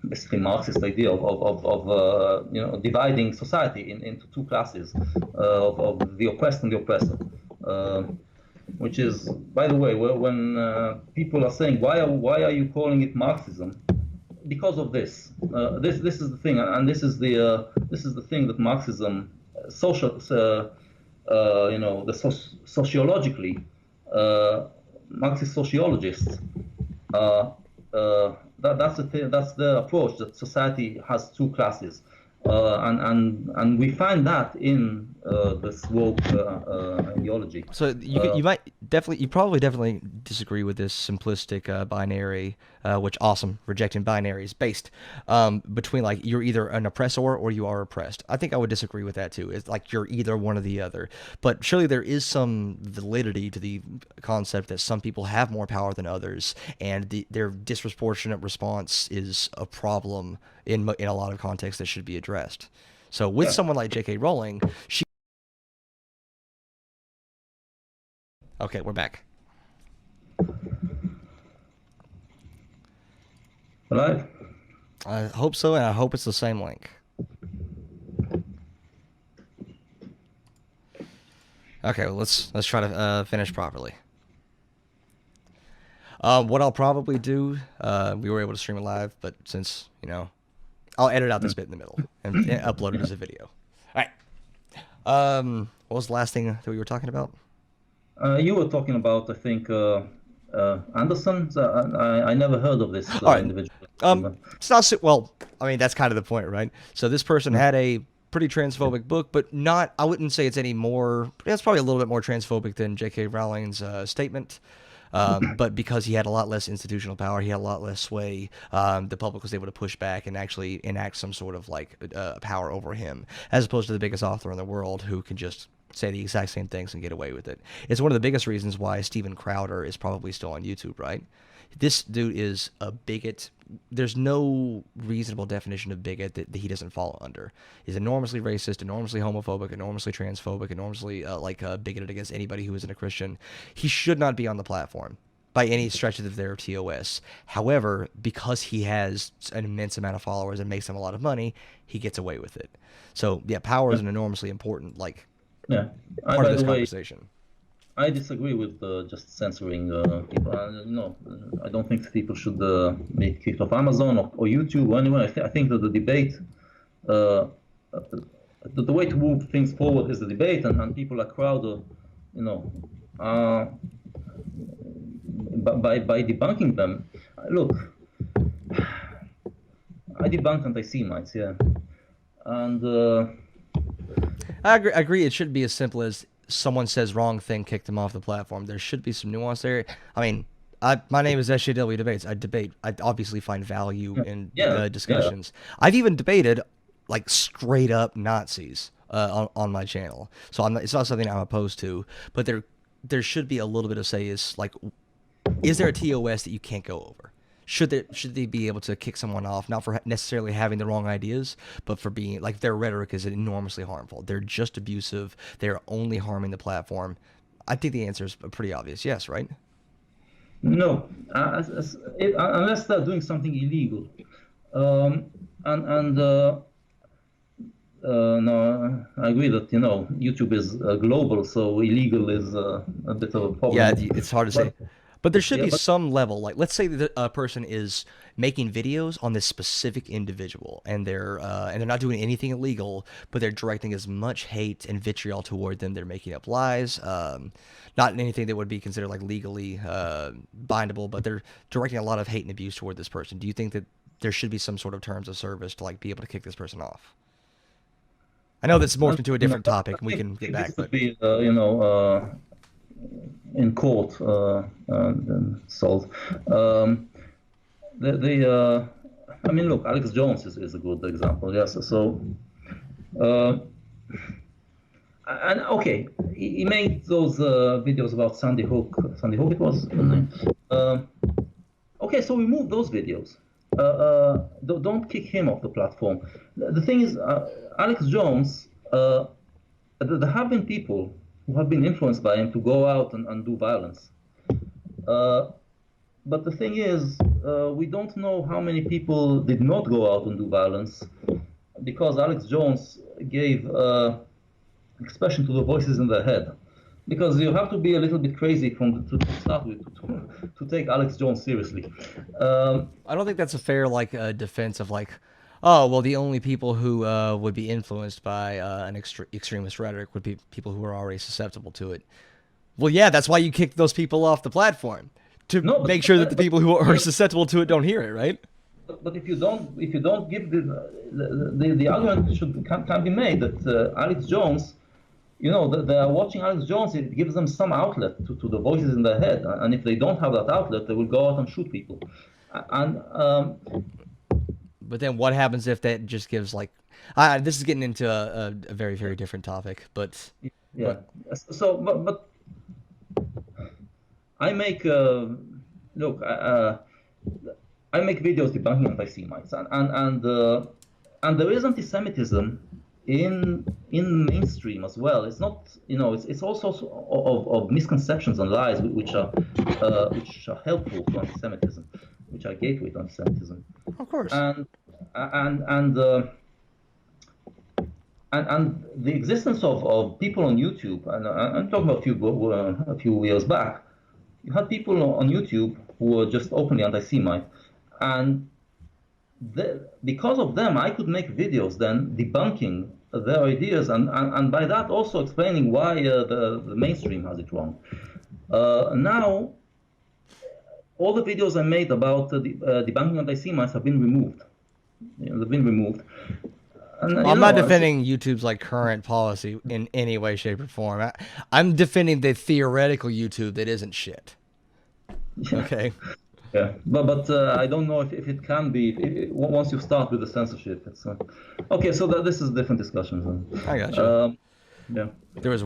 basically Marxist idea of dividing society into two classes of the oppressed and the oppressor. Uh, which is, by the way, when people are saying why are you calling it Marxism? Because of this. This is the thing, and this is the thing that Marxism, social, sociologically, Marxist sociologists, uh, that's the approach that society has two classes, and we find that in this woke ideology. So you might definitely you probably definitely disagree with this simplistic binary, which awesome rejecting binaries based between like you're either an oppressor or you are oppressed. I think I would disagree with that too. It's like you're either one or the other. But surely there is some validity to the concept that some people have more power than others, and their disproportionate response is a problem in a lot of contexts that should be addressed. So with Yeah. someone like J.K. Rowling, she okay, we're back. Right? I hope so, and I hope it's the same link. Okay, well, let's try to finish properly. What I'll probably do, we were able to stream it live, but since I'll edit out this bit in the middle and upload it as a video. All right. What was the last thing that we were talking about? You were talking about, I think, Anderson. I never heard of this All right. individual. It's not well. I mean, that's kind of the point, right? So this person had a pretty transphobic book, but not. I wouldn't say it's any more. It's probably a little bit more transphobic than J.K. Rowling's statement. But because he had a lot less institutional power, he had a lot less sway. The public was able to push back and actually enact some sort of like power over him, as opposed to the biggest author in the world who can just say the exact same things and get away with it. It's one of the biggest reasons why Steven Crowder is probably still on YouTube, right? This dude is a bigot. There's no reasonable definition of bigot that he doesn't fall under. He's enormously racist, enormously homophobic, enormously transphobic, enormously bigoted against anybody who isn't a Christian. He should not be on the platform by any stretch of their TOS. However, because he has an immense amount of followers and makes them a lot of money, he gets away with it. So yeah, power is an enormously important Yeah. part By of this the way, conversation. I disagree with just censoring people. No, I don't think people should be kicked off Amazon or YouTube or anywhere. I think that the debate, uh, the way to move things forward is the debate, and people like Crowder, uh, by debunking them. Look, I debunk anti-Semites, yeah, and I agree. It shouldn't be as simple as someone says wrong thing, kick them off the platform. There should be some nuance there. I mean, my name is SJW Debates. I debate. I obviously find value in yeah, discussions. I've even debated like straight up Nazis on my channel. So it's not something I'm opposed to. But there should be a little bit of say is like, is there a TOS that you can't go over? Should they be able to kick someone off, not for necessarily having the wrong ideas, but for being like their rhetoric is enormously harmful. They're just abusive. They're only harming the platform. I think the answer is pretty obvious. Yes, right? no, unless they're doing something illegal, and No, I agree that YouTube is global, so illegal is a bit of a Yeah, problem. it's hard to But say. But there should yeah, be but some level. Like, let's say that a person is making videos on this specific individual, and they're not doing anything illegal, but they're directing as much hate and vitriol toward them. They're making up lies, not anything that would be considered like legally bindable, but they're directing a lot of hate and abuse toward this person. Do you think that there should be some sort of terms of service to like be able to kick this person off? I know this morphed into a different topic, and we can I get think this back, could but be in court solved. The I mean, look, Alex Jones is a good example. Yes, so. Uh, and okay, he made those videos about Sandy Hook. Sandy Hook, it was. Uh, okay, so remove those videos. Don't kick him off the platform. The thing is, Alex Jones. There have been people who have been influenced by him to go out and do violence. Uh, but the thing is, we don't know how many people did not go out and do violence because Alex Jones gave expression to the voices in their head. Because you have to be a little bit crazy to start with to take Alex Jones seriously. I don't think that's a fair like defense of like, oh well, the only people who would be influenced by an extremist rhetoric would be people who are already susceptible to it. Well, yeah, that's why you kick those people off the platform to No, make sure that the people who are but susceptible to it don't hear it, right? but if you don't give the argument can be made that Alex Jones, they are watching Alex Jones. It gives them some outlet to the voices in their head, and if they don't have that outlet, they will go out and shoot people. And But then what happens if that just gives like, this is getting into a very very different topic, but yeah, so but I make look. I make videos debunking anti-Semites, and there is anti-Semitism in mainstream as well. It's not, it's also of misconceptions and lies which are helpful to anti-Semitism, which are gateway to anti-Semitism, of course. and and and. Uh, and the existence of people on YouTube, and I'm talking about a few years back, you had people on YouTube who were just openly anti-Semite, and because of them, I could make videos then debunking their ideas, and by that also explaining why the mainstream has it wrong. Now, all the videos I made about debunking anti-Semites have been removed. They've been removed. And, I'm not defending YouTube's like current policy in any way, shape, or form. I'm defending the theoretical YouTube that isn't shit. Yeah. Okay. Yeah, but I don't know if it can be once you start with the censorship. It's okay. So this is a different discussion. I got you. Yeah. There was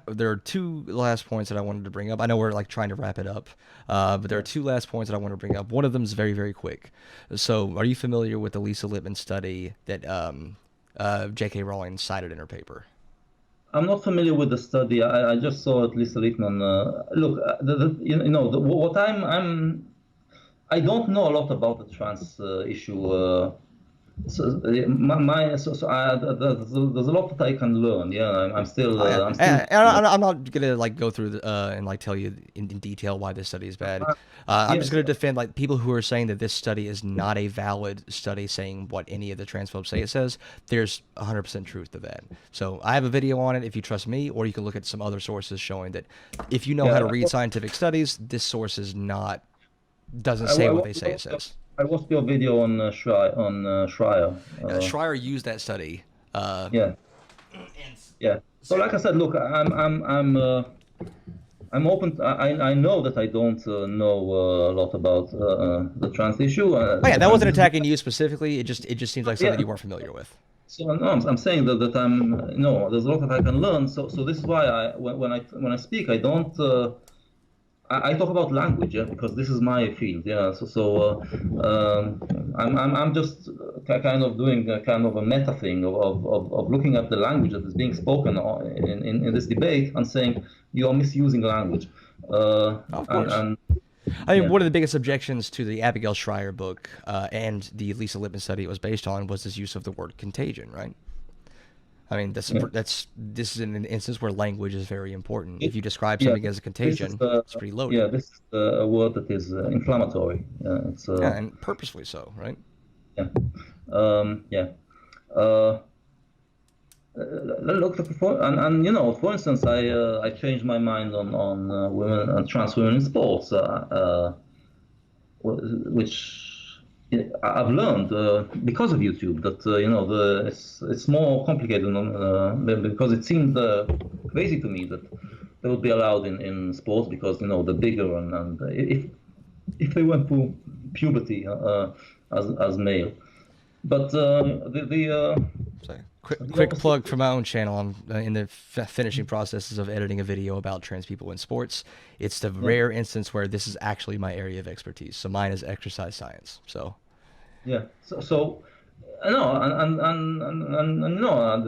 there are two last points that I wanted to bring up. I know we're like trying to wrap it up, but there are two last points that I want to bring up. One of them is very, very quick. So, are you familiar with the Lisa Lippman study that J.K. Rowling cited in her paper? I'm not familiar with the study. I just saw it Lisa Lippman. Look, what I don't know a lot about the trans issue. So there's a lot that I can learn. Yeah, I'm still. Oh, yeah. I'm still. I'm not gonna like go through and like tell you in detail why this study is bad. I'm Yeah. just gonna defend like people who are saying that this study is not a valid study, saying what any of the transphobes say it says. There's 100% truth to that. So I have a video on it if you trust me, or you can look at some other sources showing that if you know how to read scientific studies, this source is not doesn't say what they say it says. I watched your video on Schreier. Schreier used that study. Yeah. Yeah. So like I said, look, I'm open. I know that I don't know a lot about the trans issue. Oh yeah, that wasn't attacking you specifically. It just seems like something you weren't familiar with. So no, I'm saying that I'm there's a lot that I can learn. So this is why when I speak, I don't. I talk about language, yeah, because this is my field, yeah. I'm just kind of doing a kind of a meta thing of looking at the language that is being spoken in this debate and saying you are misusing language. Of course. I mean, yeah. one of the biggest objections to the Abigail Schreier book and the Lisa Lippman study it was based on was this use of the word contagion, right? I mean, Yeah. this is an instance where language is very important. It, If you describe yeah, something as a this is contagion, it's pretty loaded. this is a word that is inflammatory. It's Yeah, and purposefully so, right? yeah, yeah. Uh, Look, and for instance, I changed my mind on women and trans women in sports, which I've learned because of YouTube that it's more complicated because it seemed crazy to me that they would be allowed in sports because they're bigger and if they went through puberty as male, but So, quick the quick opposite. plug for my own channel. I'm in the finishing processes of editing a video about trans people in sports. It's the Yeah. rare instance where this is actually my area of expertise. So mine is exercise science. So Yeah. So no, and no,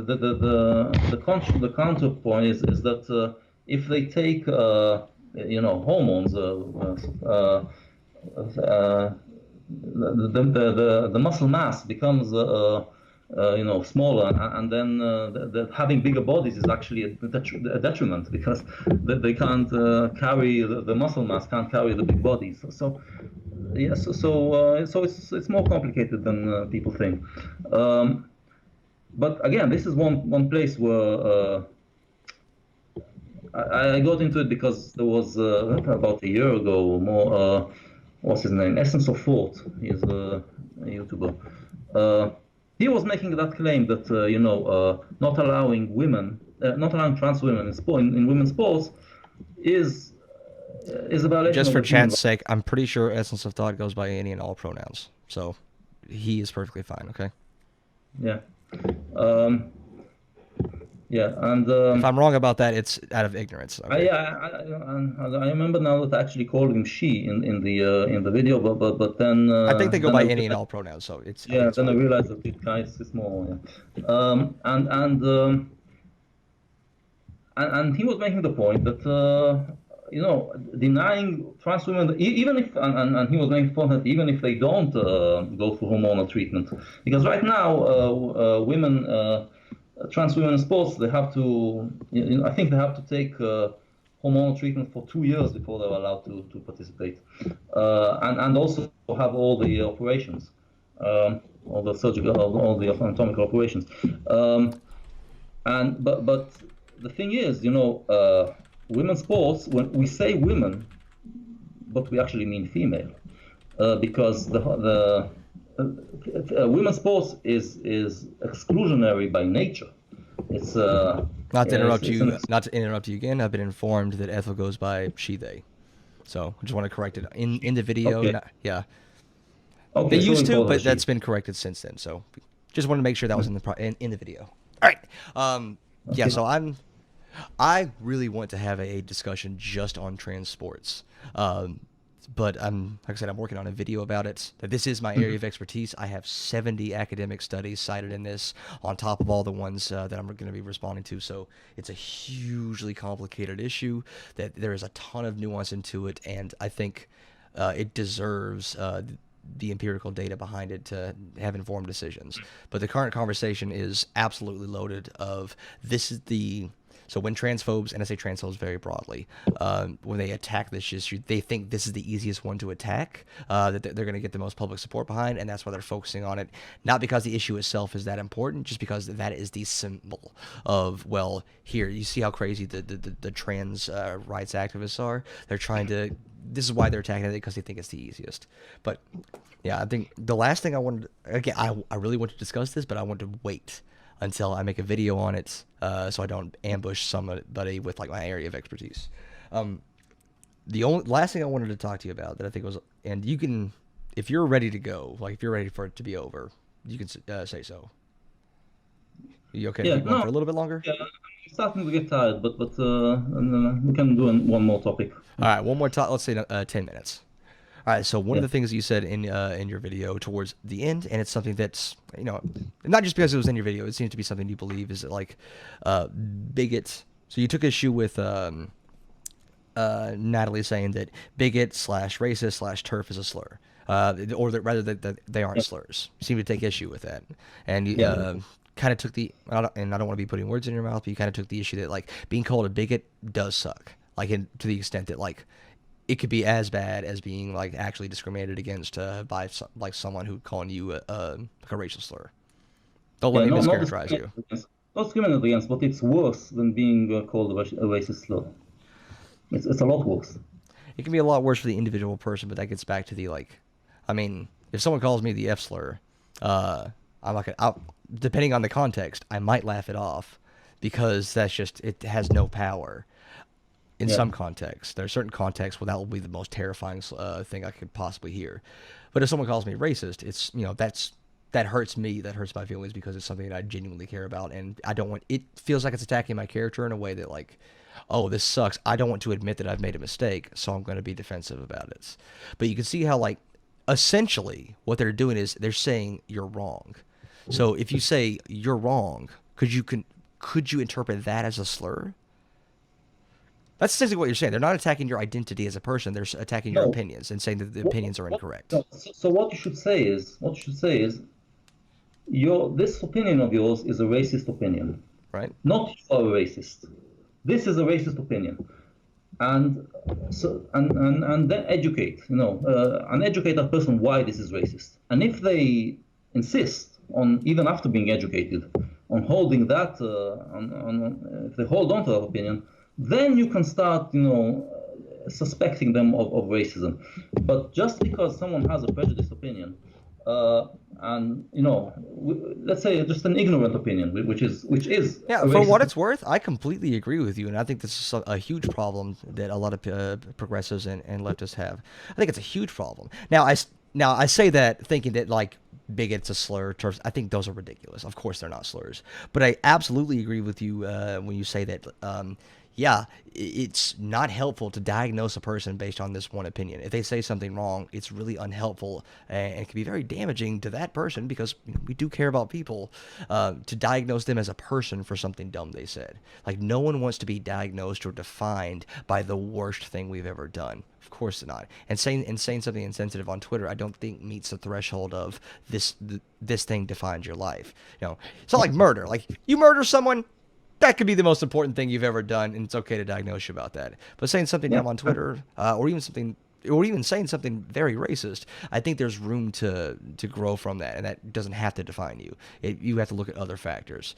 the counterpoint is that if they take hormones, the muscle mass becomes smaller, and then having bigger bodies is actually a detriment because they can't carry the muscle mass can't carry the big bodies. So yes, so it's more complicated than people think. But again, this is one place where I got into it because there was about a year ago or more. What's his name? Essence of Thought. He's a YouTuber. Uh, he was making that claim that not allowing women, not allowing trans women in women's sports is a violation just of for the human chat's rights. sake, I'm pretty sure Essence of Thought goes by any and all pronouns. So he is perfectly fine. Okay. Yeah. Um, yeah, and If I'm wrong about that, it's out of ignorance. Okay. I remember now that I actually called him she in the video, but I think they go then I by any and realized, all pronouns. So it's I think yeah, it's then I fine. realized that it kind of is more. Yeah. And he was making the point that denying trans women even if and he was making the point that even if they don't go through hormonal treatment, because right now women trans women in sports they have to I think they have to take hormonal treatment for 2 years before they're allowed to participate, and also have all the operations, all the surgical, all the anatomical operations. But the thing is, women's sports, when we say women, but we actually mean female, because the women's sports is exclusionary by nature. It's Not to interrupt it's an you. Not to interrupt you again. I've been informed that Ethel goes by she/they. So I just want to correct it in the video. okay. Not, yeah, they Okay, so used we to, call her but she. that's been corrected since then. So just wanted to make sure that was in the in the video. All right. Yeah. Okay. So I really want to have a discussion just on trans sports. But like I said, I'm working on a video about it. That this is my area of expertise. I have 70 academic studies cited in this, on top of all the ones that I'm going to be responding to. So it's a hugely complicated issue. That there is a ton of nuance into it, and I think it deserves the empirical data behind it to have informed decisions. But the current conversation is absolutely loaded. Of this is the so when transphobes, and I say transphobes very broadly, when they attack this issue, they think this is the easiest one to attack, that they're going to get the most public support behind, and that's why they're focusing on it. Not because the issue itself is that important, just because that is the symbol of, well, here, you see how crazy the trans rights activists are? They're trying to, this is why they're attacking it, because they think it's the easiest. But yeah, I think the last thing I wanted, again, I really want to discuss this, but I want to wait until I make a video on it, so I don't ambush somebody with like my area of expertise. The only last thing I wanted to talk to you about that I think was, and you can, if you're ready to go, like if you're ready for it to be over, you can say so. You okay to Yeah, keep going no, for a little bit longer? yeah, I'm starting to get tired, but we can do one more topic. All right, one more time. Let's say 10 minutes. All right, so one of Yeah. the things you said in your video towards the end, and it's something that's, not just because it was in your video, it seems to be something you believe, is that like bigot. So you took issue with Natalie saying that bigot slash racist slash turf is a slur, or that rather that they aren't Yeah. slurs. You seem to take issue with that, and Yeah. kind of took the, and I don't want to be putting words in your mouth, but you kind of took the issue that like being called a bigot does suck, like to the extent that like it could be as bad as being like actually discriminated against by like someone who calling you like a racial slur. Don't let me mischaracterize you. Not discriminated against, but it's worse than being called a racist slur. It's a lot worse. It can be a lot worse for the individual person, but that gets back to the like, I mean, if someone calls me the F slur, I'm not gonna, depending on the context, I might laugh it off because that's just, it has no power. In some contexts, there are certain contexts where that will be the most terrifying thing I could possibly hear. But if someone calls me racist, it's, you know, that hurts me, that hurts my feelings because it's something that I genuinely care about, and I don't want, it feels like it's attacking my character in a way that like, oh, this sucks. I don't want to admit that I've made a mistake, so I'm going to be defensive about it. But you can see how like, essentially what they're doing is they're saying you're wrong. So if you say you're wrong, could you interpret that as a slur? That's essentially what you're saying. They're not attacking your identity as a person. They're attacking your opinions and saying that the opinions are incorrect. So what you should say is, this opinion of yours is a racist opinion. Right. Not you are a racist. This is a racist opinion. And so and then educate, and educate that person why this is racist. And if they insist on, even after being educated, on holding that, if they hold on to that opinion, then you can start, suspecting them of racism. But just because someone has a prejudiced opinion, and let's say just an ignorant opinion, which is yeah, for what it's worth, I completely agree with you, and I think this is a huge problem that a lot of progressives and leftists have. I think it's a huge problem. Now I say that thinking that like bigot's a slur. I think those are ridiculous. Of course they're not slurs, but I absolutely agree with you when you say that. Yeah, it's not helpful to diagnose a person based on this one opinion. If they say something wrong, it's really unhelpful, and it can be very damaging to that person because we do care about people, to diagnose them as a person for something dumb they said. Like, no one wants to be diagnosed or defined by the worst thing we've ever done. Of course not. And saying something insensitive on Twitter, I don't think meets the threshold of this thing defines your life. It's not like murder. Like, you murder someone, that could be the most important thing you've ever done, and it's okay to diagnose you about that. But saying something dumb on Twitter, or even saying something very racist, I think there's room to grow from that, and that doesn't have to define you. You have to look at other factors.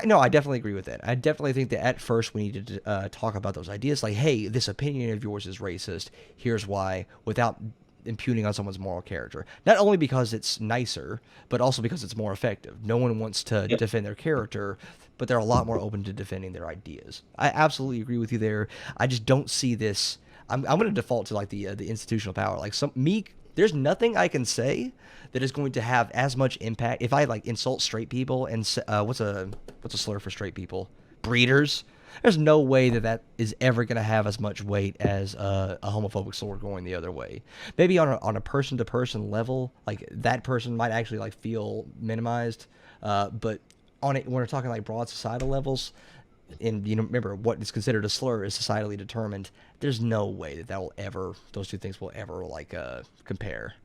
No, I definitely agree with that. I definitely think that at first we need to talk about those ideas, like, hey, this opinion of yours is racist. Here's why, without impugning on someone's moral character. Not only because it's nicer, but also because it's more effective. No one wants to defend their character, but they're a lot more open to defending their ideas. I absolutely agree with you there. I just don't see this. I'm going to default to like the institutional power. Like there's nothing I can say that is going to have as much impact. If I like insult straight people and what's a slur for straight people? Breeders. There's no way that is ever going to have as much weight as a homophobic slur going the other way. Maybe on a person-to-person level, like that person might actually like feel minimized, but when we're talking like broad societal levels, and remember what is considered a slur is societally determined. There's no way those two things will ever like compare.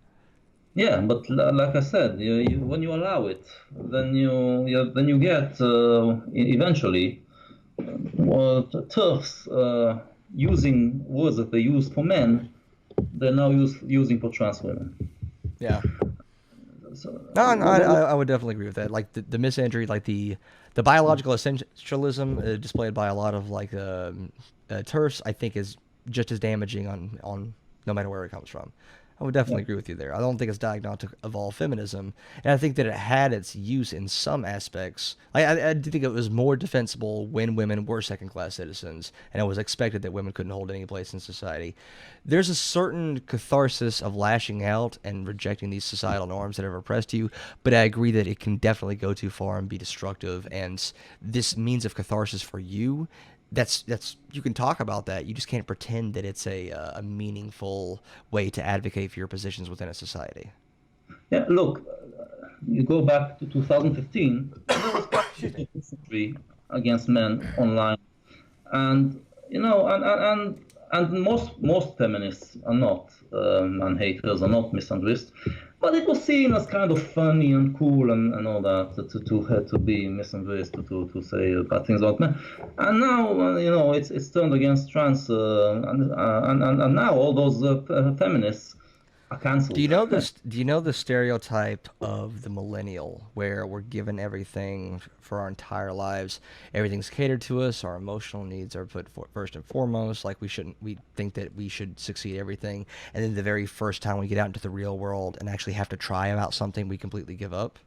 Yeah, but like I said, when you allow it, then you get eventually. TERFs using words that they use for men, they're now using for trans women. Yeah. No, I would definitely agree with that. Like the misandry, like the biological essentialism displayed by a lot of like TERFs, I think is just as damaging on no matter where it comes from. I would definitely agree with you there. I don't think it's diagnostic of all feminism, and I think that it had its use in some aspects. I do think it was more defensible when women were second-class citizens, and it was expected that women couldn't hold any place in society. There's a certain catharsis of lashing out and rejecting these societal norms that have oppressed you, but I agree that it can definitely go too far and be destructive, and this means of catharsis for you, that's you can talk about that. You just can't pretend that it's a meaningful way to advocate for your positions within a society. Yeah, look, you go back to 2015. There was quite a against men online, and and most feminists are not, and haters are not misandrist, But it was seen as kind of funny and cool and all that to be misandrist to say bad things about men, and now it's turned against trans and now all those feminists are Do you cancelled. know this? Do you know the stereotype of the millennial, where we're given everything for our entire lives, everything's catered to us, our emotional needs are put first and foremost. Like we think that we should succeed at everything, and then the very first time we get out into the real world and actually have to try about something, we completely give up.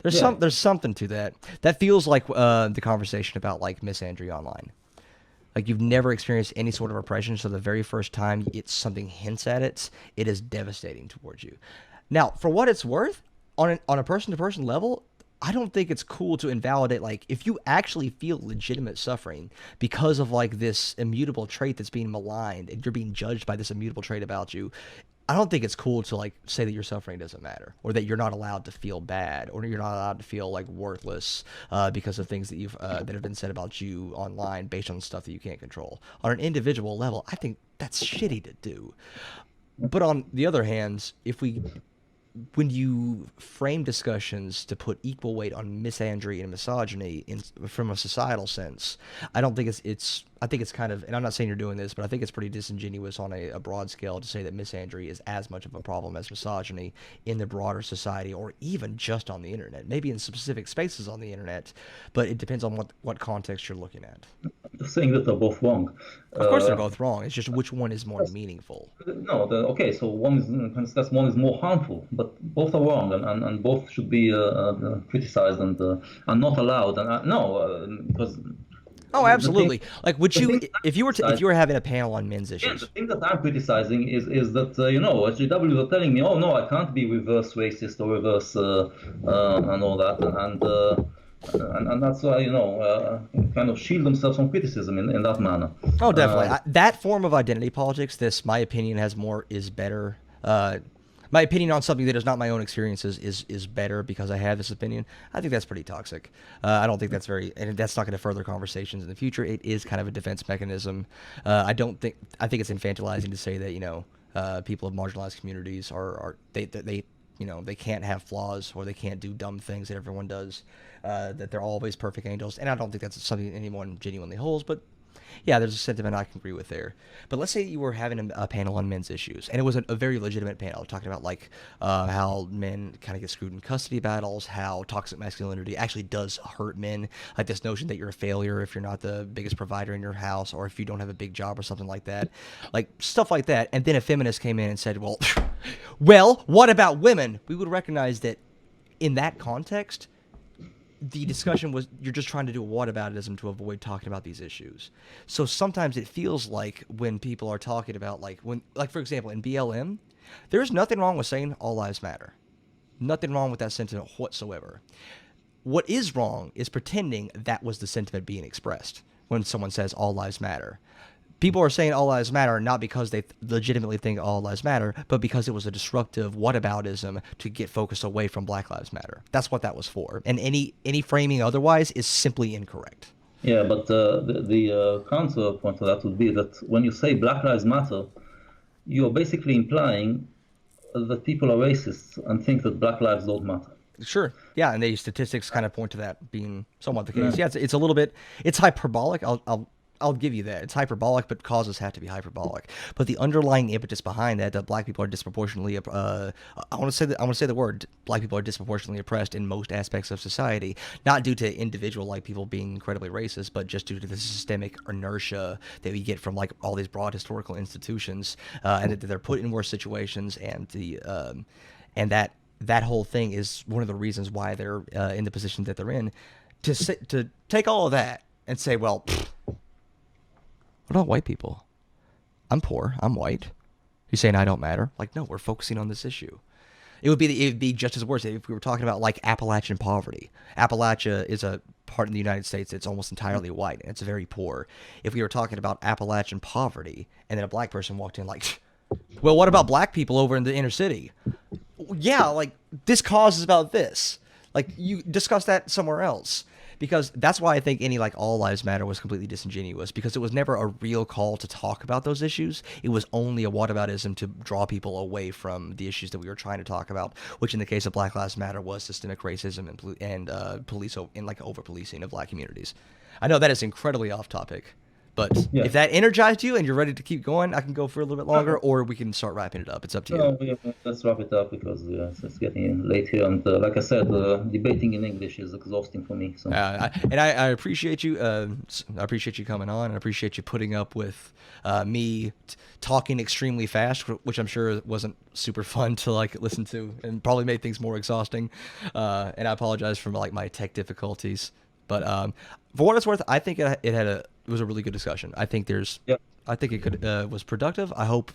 Yeah, There's something to that. That feels like the conversation about like misandry online. Like you've never experienced any sort of oppression, so the very first time it's something hints at it, it is devastating towards you. Now, for what it's worth, on a person to person level, I don't think it's cool to invalidate, like, if you actually feel legitimate suffering because of like this immutable trait that's being maligned and you're being judged by this immutable trait about you. I don't think it's cool to like say that your suffering doesn't matter, or that you're not allowed to feel bad, or you're not allowed to feel like worthless because of things that you've that have been said about you online based on stuff that you can't control. On an individual level, I think that's shitty to do. But on the other hand, if we when you frame discussions to put equal weight on misandry and misogyny from a societal sense, I don't think I think it's kind of, and I'm not saying you're doing this, but I think it's pretty disingenuous on a broad scale to say that misandry is as much of a problem as misogyny in the broader society, or even just on the internet. Maybe in specific spaces on the internet, but it depends on what context you're looking at. saying that they're both wrong. Of course, they're Uh, both wrong. It's just which one is more meaningful. no, okay, so one is more harmful, but both are wrong, and both should be criticized and not allowed. And no, because Oh, the thing absolutely. Like, would the you, thing that if you were having a panel on men's again, the issues? thing that I'm criticizing is that SJWs are telling me, oh no, I can't be reverse racist or reverse and all that, and that's why kind of shield themselves from criticism in that manner. Oh, definitely. Uh, That form of identity politics, this, my opinion, has more is better. My opinion on something that is not my own experiences is better because I have this opinion. I think that's pretty toxic. I don't think that's very, and that's not going to further conversations in the future. It is kind of a defense mechanism. I think it's infantilizing to say that people of marginalized communities they they can't have flaws, or they can't do dumb things that everyone does. That they're always perfect angels, and I don't think that's something anyone genuinely holds. But yeah, there's a sentiment I can agree with there. But let's say you were having a panel on men's issues, and it was a very legitimate panel talking about like how men kind of get screwed in custody battles, how toxic masculinity actually does hurt men, like this notion that you're a failure if you're not the biggest provider in your house, or if you don't have a big job or something like that, like stuff like that. And then a feminist came in and said, well, well, what about women? We would recognize that in that context, the discussion was you're just trying to do a whataboutism to avoid talking about these issues. So sometimes it feels like when people are talking about like for example in BLM, there's nothing wrong with saying all lives matter. Nothing wrong with that sentiment whatsoever. What is wrong is pretending that was the sentiment being expressed when someone says all lives matter. People are saying all lives matter not because they legitimately think all lives matter, but because it was a disruptive whataboutism to get focus away from Black Lives Matter. That's what that was for. And any framing otherwise is simply incorrect. yeah, but the counterpoint to that would be that when you say Black Lives Matter, you're basically implying that people are racists and think that Black lives don't matter. Sure. Yeah, and the statistics kind of point to that being somewhat the Yeah. case. Yeah, it's a little bit, it's hyperbolic. I'll give you that. It's hyperbolic, but causes have to be hyperbolic. But the underlying impetus behind that black people are disproportionately I want to say the word black people are disproportionately oppressed in most aspects of society, not due to individual like people being incredibly racist, but just due to the systemic inertia that we get from like all these broad historical institutions, and that they're put in worse situations, and that whole thing is one of the reasons why they're in the position that they're in. To take all of that and say, well, what about white people? I'm poor. I'm white. You're saying I don't matter? Like, no, we're focusing on this issue. It'd be just as worse if we were talking about like Appalachian poverty. Appalachia is a part in the United States that's almost entirely white, and it's very poor. If we were talking about Appalachian poverty, and then a black person walked in like, well, what about black people over in the inner city? Yeah, like this cause is about this. Like you discuss that somewhere else. because that's why I think any like all lives matter was completely disingenuous, because it was never a real call to talk about those issues. It was only a whataboutism to draw people away from the issues that we were trying to talk about, which in the case of Black Lives Matter was systemic racism and police in like over policing of black communities. I know that is incredibly off topic, but Yeah. if that energized you and you're ready to keep going, I can go for a little bit longer, or we can start wrapping it up. It's up to you. No, let's wrap it up because it's getting late here, and like I said, debating in English is exhausting for me. So I appreciate you. I appreciate you coming on. I appreciate you putting up with me talking extremely fast, which I'm sure wasn't super fun to like listen to, and probably made things more exhausting. And I apologize for like my tech difficulties. But for what it's worth, I think it was a really good discussion. I think yeah. I think it was productive. I hope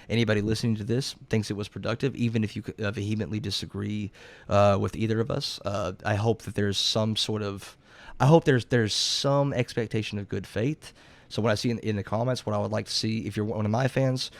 anybody listening to this thinks it was productive, even if you vehemently disagree with either of us. I hope that there's some sort of, I hope there's some expectation of good faith. So when I see in the comments, what I would like to see, if you're one of my fans,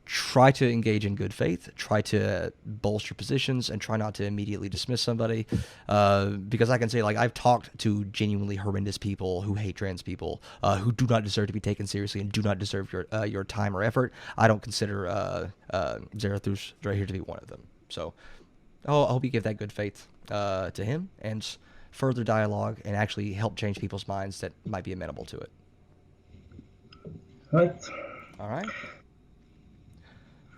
try to engage in good faith, try to bolster positions, and try not to immediately dismiss somebody. Because I can say, like, I've talked to genuinely horrendous people who hate trans people, who do not deserve to be taken seriously and do not deserve your time or effort. I don't consider Zarathustra here to be one of them. So I hope you give that good faith to him and further dialogue and actually help change people's minds that might be amenable to it. Right. All right.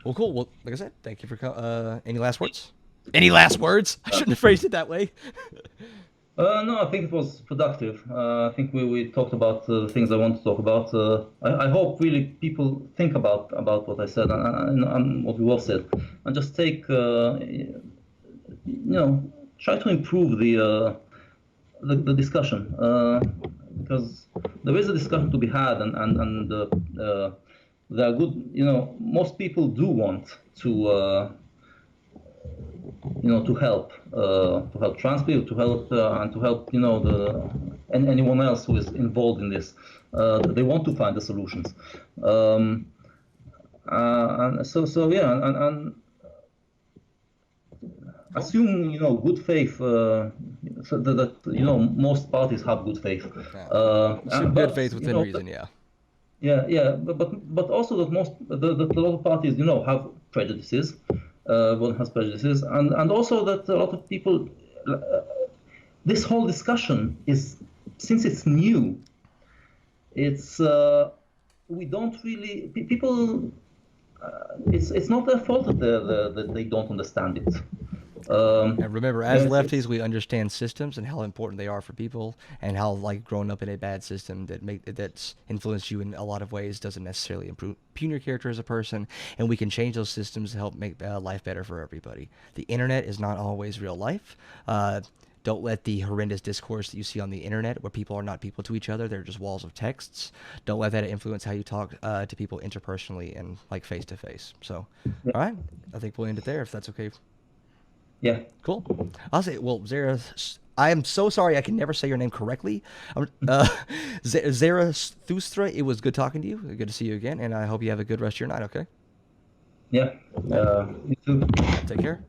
Well, cool. Well, like I said, thank you for any last words? Any last words? I shouldn't have phrased it that way. No, I think it was productive. I think we talked about the things I want to talk about. I hope really people think about what I said and what we all said, and just take, try to improve the discussion, because there is a discussion to be had, and there are good. Most people do want to. To help trans people, to help and to help and anyone else who is involved in this. They want to find the solutions, and so yeah, and assume good faith. So that most parties have good faith. Assume good faith within reason, yeah. Yeah, but also that a lot of parties have prejudices. One has prejudices, and also that a lot of people, this whole discussion is, since it's new, it's we don't really people. It's not their fault that they don't understand it. And remember, as lefties, we understand systems and how important they are for people, and how like growing up in a bad system that's influenced you in a lot of ways doesn't necessarily impugn your character as a person, and we can change those systems to help make life better for everybody. The internet is not always real life. Don't let the horrendous discourse that you see on the internet, where people are not people to each other, they're just walls of texts, don't let that influence how you talk to people interpersonally and like face to face. So, all right, I think we'll end it there if that's okay. Yeah. Cool. I'll say, well, Zara, I am so sorry I can never say your name correctly. Zarathustra, it was good talking to you. Good to see you again, and I hope you have a good rest of your night, okay? Yeah. You too. Take care.